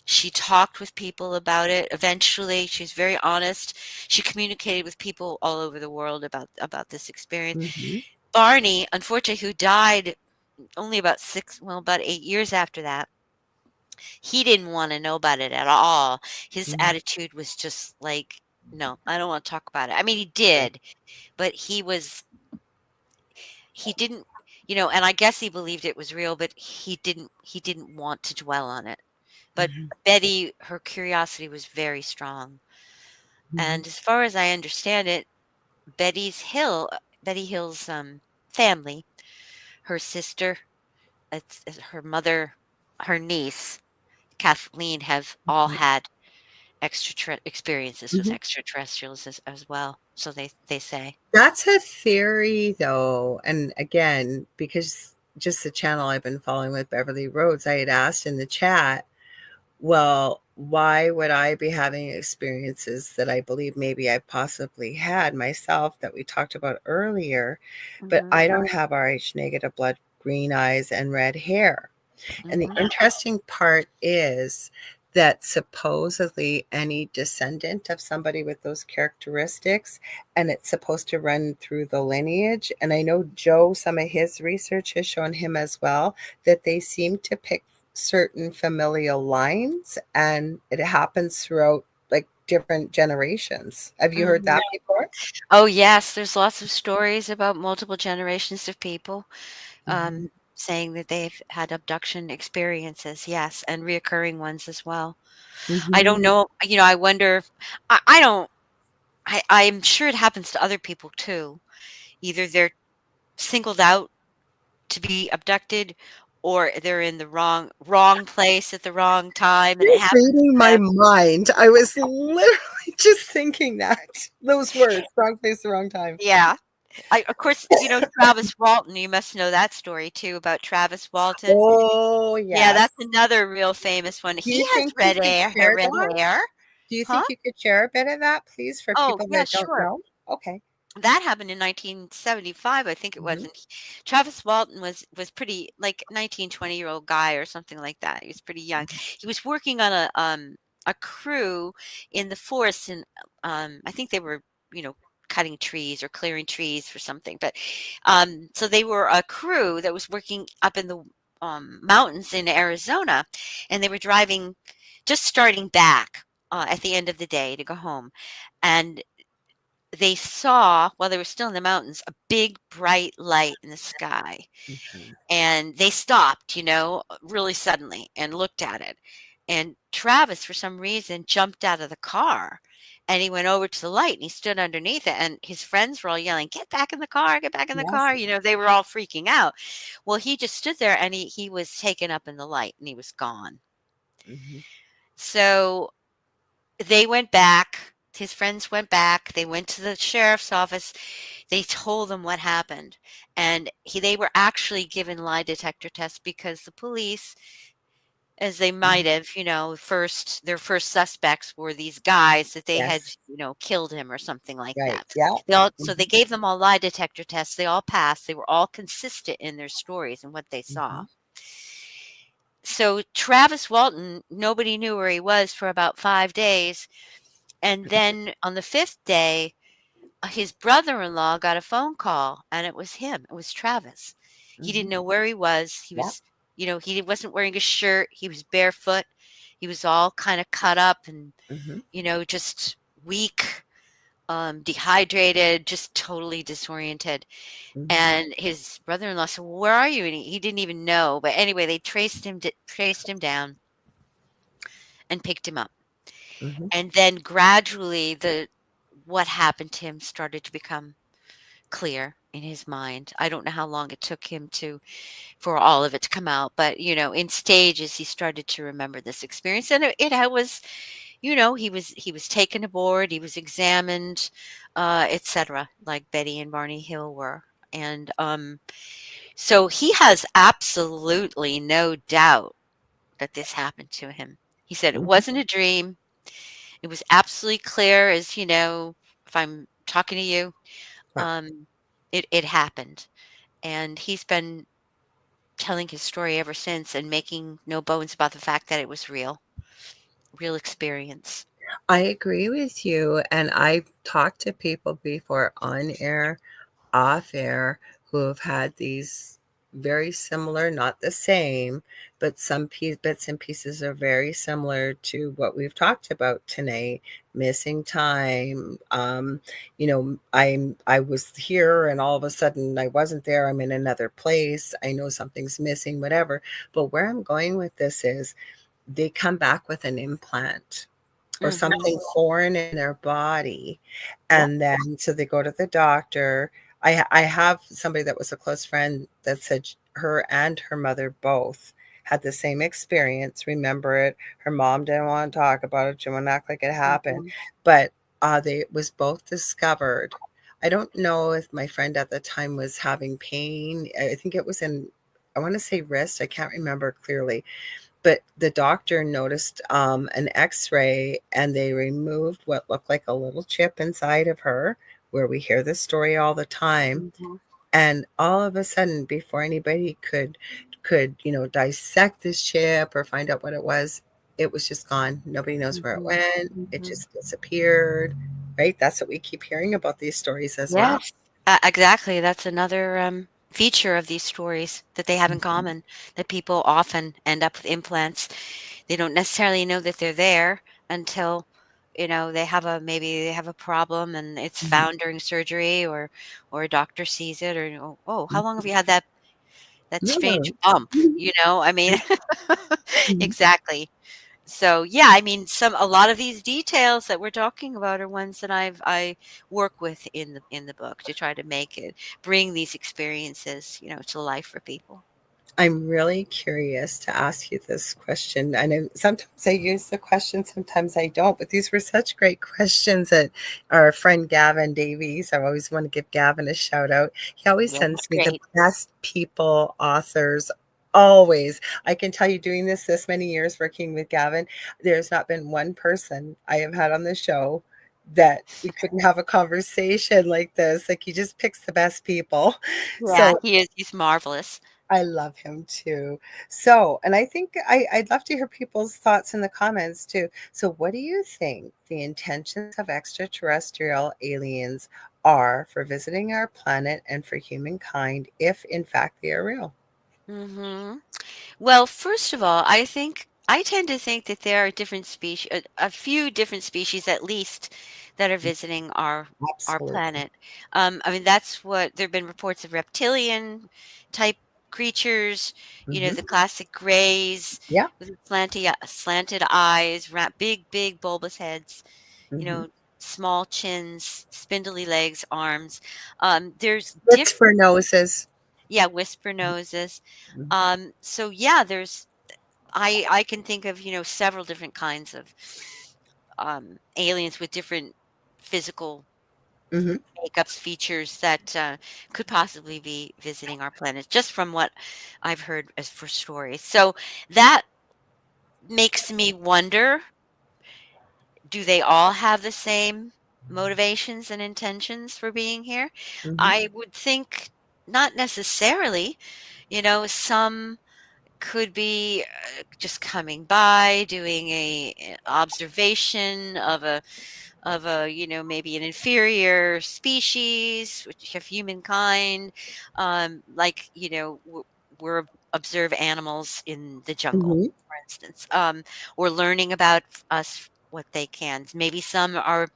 She talked with people about it. Eventually, she's very honest. She communicated with people all over the world about this experience. Mhm. Barney, unfortunately, who died only about 8 years after that, he didn't want to know about it at all. His Mhm. attitude was just like, no, I don't want to talk about it. I mean, he did, but he didn't, and I guess he believed it was real, but he didn't want to dwell on it. But Mhm. Betty, her curiosity was very strong. Mhm. And as far as I understand it, Betty Hill's family, her sister, it's her mother, her niece, Kathleen, have all Mhm. had experiences with Mhm. extraterrestrials as well. So they say. That's a theory, though. And again, because just the channel I've been following with Beverly Rhodes, I had asked in the chat, well, why would I be having experiences that I believe maybe I possibly had myself that we talked about earlier, but Mhm. I don't have Rh negative blood, green eyes, and red hair. And the Mhm. interesting part is that supposedly any descendant of somebody with those characteristics, and it's supposed to run through the lineage. And I know Joe, some of his research has shown him as well, that they seem to pick certain familial lines and it happens throughout like different generations. Have you heard Mhm. that before? Oh, yes, there's lots of stories about multiple generations of people, Mhm. saying that they've had abduction experiences, yes, and reoccurring ones as well. I don't Mhm. know, I wonder. I don't. I'm sure it happens to other people too. Either they're singled out to be abducted, or they're in the wrong place at the wrong time, and it You're happens reading to my them. mind. I was literally just thinking that. Those words, wrong place, the wrong time. Yeah. Of course, Travis Walton, you must know that story too about Travis Walton. Oh, Yeah, yes. that's another real famous one. Do He you has think you could share red that? hair. Do you Huh? think you could share a bit of that, please, for Oh, people yeah, that don't sure. know? Okay. That happened in 1975, I think it was, Mhm, and Travis Walton was pretty like 19, 20-year-old guy or something like that. He was pretty young. mhm. He was working on a crew in the forest, and I think they were, you know, cutting trees or clearing trees for something. But so they were a crew that was working up in the mountains in Arizona, and they were driving, just starting back at the end of the day to go home, and they saw, while they were still in the mountains, a big bright light in the sky. Mhm. And they stopped, really suddenly and looked at it. And Travis, for some reason, jumped out of the car and he went over to the light and he stood underneath it. And his friends were all yelling, "Get back in the car, get back in the Yes. car." They were all freaking out. Well, he just stood there and he was taken up in the light and he was gone. Mhm, So they went back. His friends went back. They went to the sheriff's office. They told them what happened, and they were actually given lie detector tests because the police, as they might mhm. have, their first suspects were these guys that they had, Yes. killed him or something like Right. that. Yeah. So they Mhm, gave them all lie detector tests. They all passed. They were all consistent in their stories and what they saw. mhm. So Travis Walton, nobody knew where he was for about 5 days. And then on the fifth day, his brother-in-law got a phone call and it was him. It was Travis. He didn't Mhm. know where he was. Yeah. He wasn't wearing a shirt. He was barefoot. He was all kind of cut up and, Mhm, just weak, dehydrated, just totally disoriented. mhm, And his brother-in-law said, "Well, where are you?" And he didn't even know. But anyway, they traced him down and picked him up. mhm, And then gradually what happened to him started to become clear in his mind. I don't know how long it took him for all of it to come out, but in stages he started to remember this experience, and it was, he was taken aboard, he was examined, etc., like Betty and Barney Hill were, and so he has absolutely no doubt that this happened to him. He said it mhm. wasn't a dream. It was absolutely clear as if I'm talking to you, Yeah. it happened. And he's been telling his story ever since and making no bones about the fact that it was real experience. I agree with you, and I've talked to people before on air, off air, who have had these very similar, not the same, but some bits and pieces are very similar to what we've talked about tonight. Missing time. I was here, and all of a sudden I wasn't there. I'm in another place. I know something's missing, whatever. But where I'm going with this is they come back with an implant or Mhm. something foreign in their body. Yep. And then so they go to the doctor. I have somebody that was a close friend that said her and her mother both had the same experience. Remember it. Her mom didn't want to talk about it. She wanted to act like it happened. Mhm. But they it was both discovered. I don't know if my friend at the time was having pain. I think it was in, I want to say wrist. I can't remember clearly, but the doctor noticed an x-ray and they removed what looked like a little chip inside of her, where we hear this story all the time. Mhm. And all of a sudden, before anybody could dissect this chip or find out what it was just gone. Nobody knows where it Mhm. went. It Mhm. just disappeared. Right, that's what we keep hearing about these stories as well. Yes. Exactly. That's another feature of these stories that they have in Mhm, common, that people often end up with implants. They don't necessarily know that they're there until, maybe they have a problem and it's mhm, found during surgery, or a doctor sees it, or, "Oh, how long have mhm. you had that strange No. bump?" I mean, Mhm, exactly. So, yeah, I mean, a lot of these details that we're talking about are ones that I work with in the book to try to bring these experiences, to life for people. I'm really curious to ask you this question. I know sometimes I use the question, sometimes I don't, but these were such great questions that our friend Gavin Davies, I always want to give Gavin a shout out. He always Yeah, he's sends me the great. best people, authors, always. I can tell you, doing this many years working with Gavin, there's not been one person I have had on the show that we couldn't have a conversation like this. Like, he just picks the best people. Yeah, So he is. He's marvelous. I love him too. So, and I think I'd love to hear people's thoughts in the comments too. So, what do you think the intentions of extraterrestrial aliens are for visiting our planet and for humankind, if in fact they are real? Hmm. Well, first of all, I tend to think that there are different species, a few different species at least, that are visiting our Absolutely. planet. I mean, that's what there have been reports of reptilian type creatures, the Hmm. classic grays Yeah. with the slanted eyes, big bulbous heads, you Hmm. know, small chins, spindly legs, arms. There's It's for different, noses. yeah, whisper noses. Hmm. So yeah, I can think of, several different kinds of aliens with different physical Hmm. makeups, features that could possibly be visiting our planet, just from what I've heard as for stories. So that makes me wonder, do they all have the same motivations and intentions for being here? Hmm. I would think not necessarily. Some could be just coming by, doing a observation of a maybe an inferior species, which of humankind, like we're observe animals in the jungle, Hmm. for instance, or learning about us, what they can. Maybe some are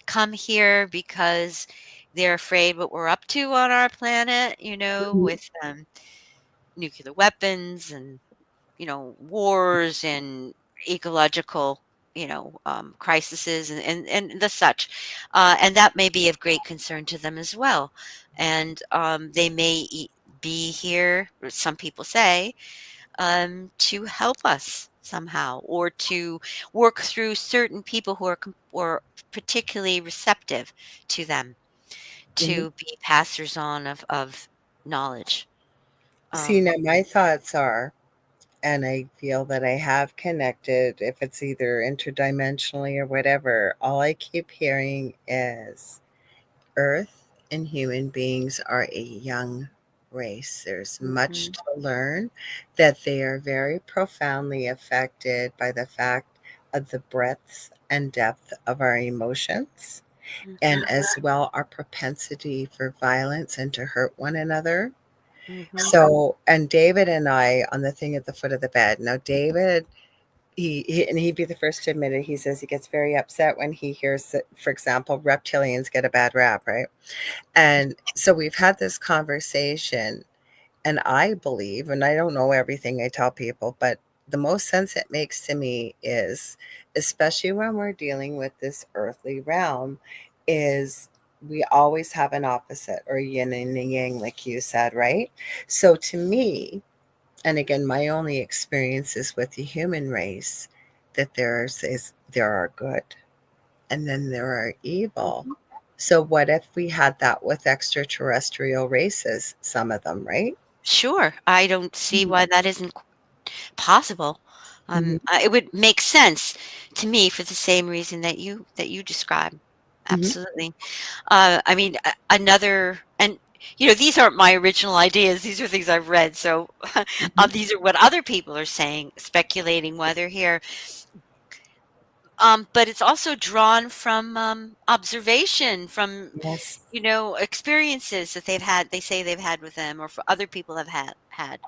come here because they're afraid what we're up to on our planet, Hmm. with nuclear weapons and wars and ecological, crises and the such. And that may be of great concern to them as well. And they may be here, or some people say, to help us somehow, or to work through certain people who are or particularly receptive to them, Hmm. to be passers on of knowledge. See, Um, now my thoughts are, and I feel that I have connected, if it's either interdimensionally or whatever, all I keep hearing is Earth and human beings are a young race. There's much mhm, to learn, that they are very profoundly affected by the fact of the breadth and depth of our emotions, and mhm, as well our propensity for violence and to hurt one another. mhm, So, and David and I on the thing at the foot of the bed. Now, David, and he'd be the first to admit it. He says he gets very upset when he hears that, for example, reptilians get a bad rap, right? And so we've had this conversation, and I believe, and I don't know everything I tell people, but the most sense it makes to me is, especially when we're dealing with this earthly realm, is we always have an opposite, or yin and yang, like you said, right? So to me, and again, my only experiences with the human race, that there are good and then there are evil. mhm. So what if we had that with extraterrestrial races, some of them, right? Sure, I don't see Mhm. why that isn't possible. Mhm. It would make sense to me for the same reason that you described. Mhm. Absolutely. I mean, another, and these aren't my original ideas. These are things I've read. So Mhm. these are what other people are saying, speculating why they're here. But it's also drawn from observation, from Yes. experiences that they say they've had with them, or for other people have had.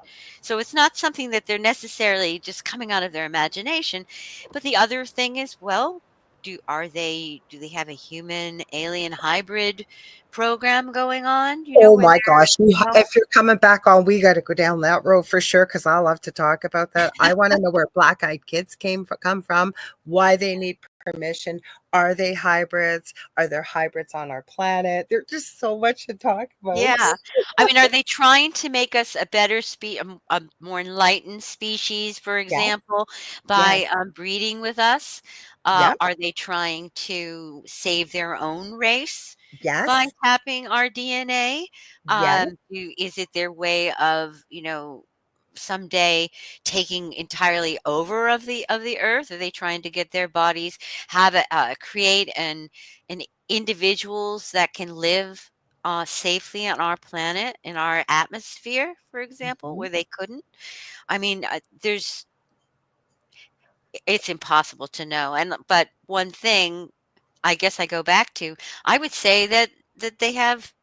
So it's not something that they're necessarily just coming out of their imagination. But the other thing is, well, do they have a human alien hybrid program going on? Oh Where my they're, gosh, if you're coming back on, we got to go down that road for sure, because I love to talk about that. I want to know where black-eyed kids come from, why they need permission? Are they hybrids? Are there hybrids on our planet? There's just so much to talk about. Yeah. I mean, are they trying to make us a better a more enlightened species, for Yes, example, yes, by, breeding with us? yep, Are they trying to save their own race by yes, tapping our DNA? yes. Is it their way of, someday taking entirely over of the earth? Are they trying to get their bodies have create an individuals that can live safely on our planet, in our atmosphere, for example, Mhm. where they couldn't? I mean, it's impossible to know. But one thing, I guess I go back to, I would say that they have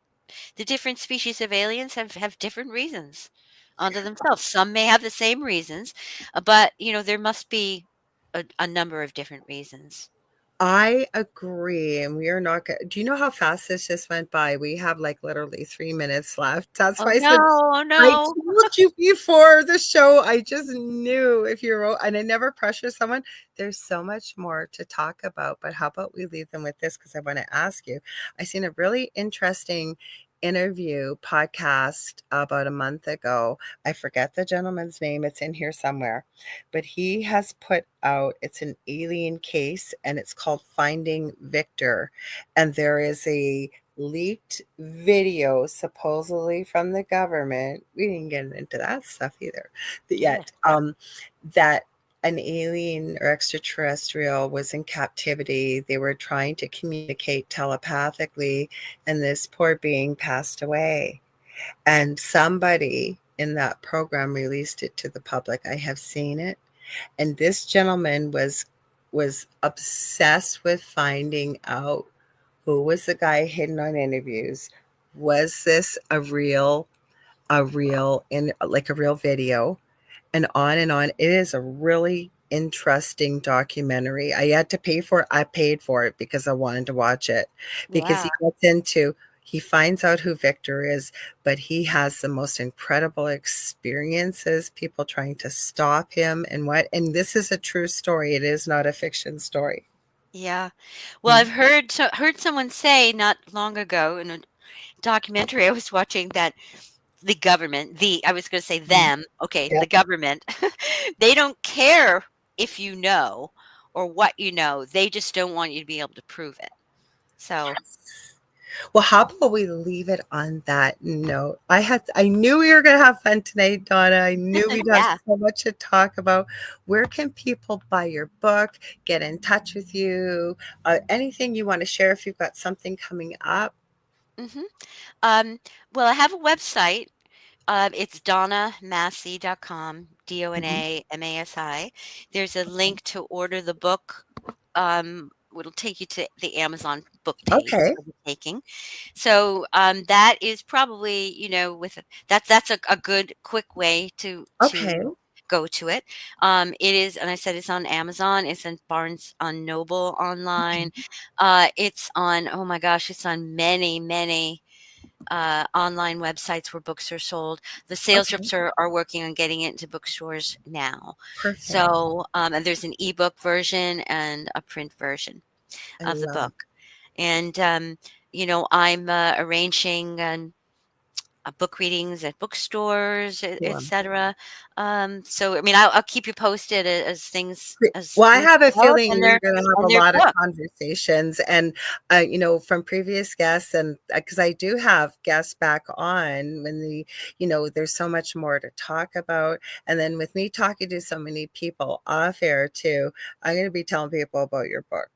the different species of aliens have different reasons unto themselves. Some may have the same reasons, but there must be a number of different reasons. I agree, and we are not go do you know how fast this just went by? We have, like, literally 3 minutes left. That's Oh why I no, said oh I no. told you before the show, I just knew if you wrote and I never pressure someone. There's so much more to talk about, but how about we leave them with this? Because I wanna ask you. I seen a really interesting interview podcast about a month ago. I forget the gentleman's name, it's in here somewhere, but he has put out it's an alien case, and it's called Finding Victor, and there is a leaked video supposedly from the government. We didn't get into that stuff either Yeah. yet. That an alien or extraterrestrial was in captivity. They were trying to communicate telepathically, and this poor being passed away. And somebody in that program released it to the public. I have seen it, and this gentleman was obsessed with finding out who was the guy hidden on interviews. Was this a real in like a real video? And on and on. It is a really interesting documentary. I had to pay for it. I paid for it because I wanted to watch it, because Wow. he finds out who Victor is, but he has the most incredible experiences, people trying to stop him and this is a true story. It is not a fiction story. Yeah. Well, I've Mhm. heard someone say not long ago in a documentary I was watching that the government, I was going to say Mhm. them, okay, Yeah. the government, they don't care if you know or what you know. They just don't want you to be able to prove it. So, Well, how about we leave it on that note? I knew we were gonna have fun tonight, Donna. I knew we'd have yeah. so much to talk about. Where can people buy your book, get in touch with you? Anything you want to share if you've got something coming up? hmm Um, well, I have a website. It's donamasi.com, Mhm. DONAMASI. There's a Okay. link to order the book. It'll take you to the Amazon book page Okay. for the taking. So that is probably, that's a good quick way Okay. to go to it. It is, and I said it's on Amazon. It's in Barnes on Noble online. It's on, oh my gosh, it's on many online websites where books are sold. The sales Okay. reps are working on getting it into bookstores now. Perfect. So, and there's an ebook version and a print version I of the love book. it. And, I'm arranging book readings at bookstores, Cool. etc. So, I mean, I'll keep you posted as Well, I things have a develop, feeling we're going to have a and their lot of book. conversations, and from previous guests, and because I do have guests back on when there's so much more to talk about, and then with me talking to so many people off air too, I'm going to be telling people about your book.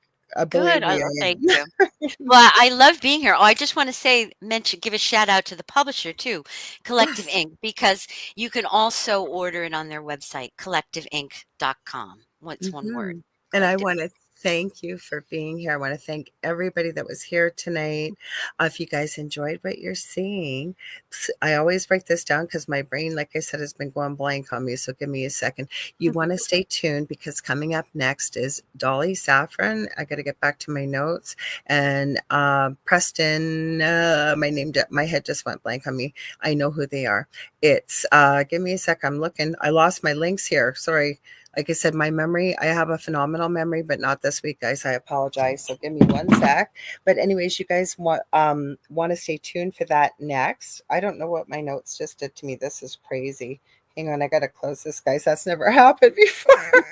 Good. Believe me, Thank I you. am. Well, I love being here. Oh, I just want to give a shout out to the publisher too, Collective Yes. Ink, because you can also order it on their website, collectiveink.com. What's one word? Mhm. And I Collective. want to thank you for being here. I want to thank everybody that was here tonight. If you guys enjoyed what you're seeing, I always break this down because my brain, like I said, has been going blank on me. So give me a second. You want to stay tuned because coming up next is Dolly Saffron. I got to get back to my notes. And Preston, my head just went blank on me. I know who they are. It's, give me a sec. I'm looking. I lost my links here. Sorry. Like I said, my memory, I have a phenomenal memory, but not this week, guys. I apologize. So give me one sec. But anyways, you guys want to stay tuned for that next. I don't know what my notes just did to me. This is crazy. Hang on, I gotta close this, guys. That's never happened before.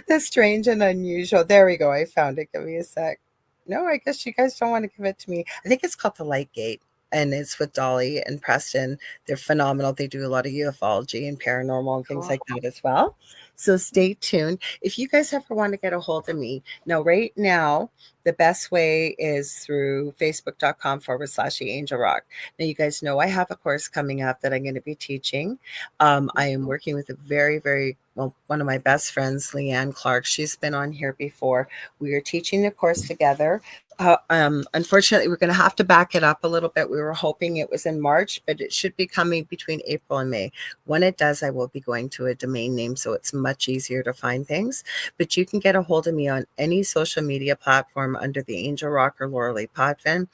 That's strange and unusual. There we go. I found it. Give me a sec. No, I guess you guys don't want to give it to me. I think it's called The Light Gate, and it's with Dolly and Preston. They're phenomenal. They do a lot of ufology and paranormal and things Cool. like that as well. So stay tuned. If you guys ever want to get a hold of me, now, right now, the best way is through facebook.com/The Angel Rock. Now, you guys know I have a course coming up that I'm going to be teaching. I am working with a very, very well, one of my best friends, Leanne Clark. She's been on here before. We are teaching the course together. Unfortunately, we're going to have to back it up a little bit. We were hoping it was in March, but it should be coming between April and May. When it does, I will be going to a domain name, so it's much easier to find things. But you can get a hold of me on any social media platform under the Angel Rock or Lorilei Potvin.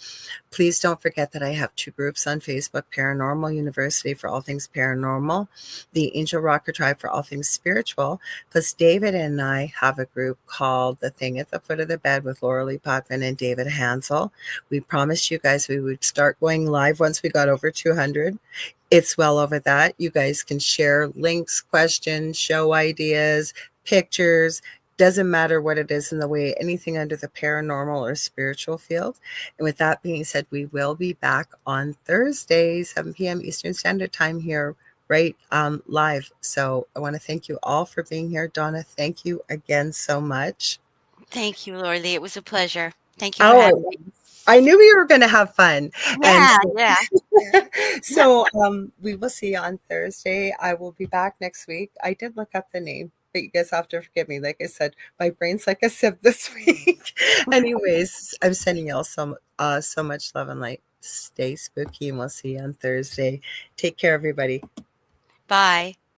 Please don't forget that I have 2 groups on Facebook, Paranormal University for all things paranormal, the Angel Rocker Tribe for all things spiritual, plus David and I have a group called The Thing at the Foot of the Bed with Lorilei Potvin and David Hansel. We promised you guys we would start going live once we got over 200. It's well over that. You guys can share links, questions, show ideas, pictures. Doesn't matter what it is in the way, anything under the paranormal or spiritual field. And with that being said, we will be back on Thursday, 7 p.m. Eastern Standard Time here, right, live. So I want to thank you all for being here. Donna, thank you again so much. Thank you, Lorilei. It was a pleasure. Thank you for having Oh, me. I knew we were going to have fun. And Yeah, yeah. so we will see you on Thursday. I will be back next week. I did look up the name, but you guys have to forgive me. Like I said, my brain's like a sieve this week. Anyways, I'm sending y'all so much love and light. Stay spooky, and we'll see you on Thursday. Take care, everybody. Bye.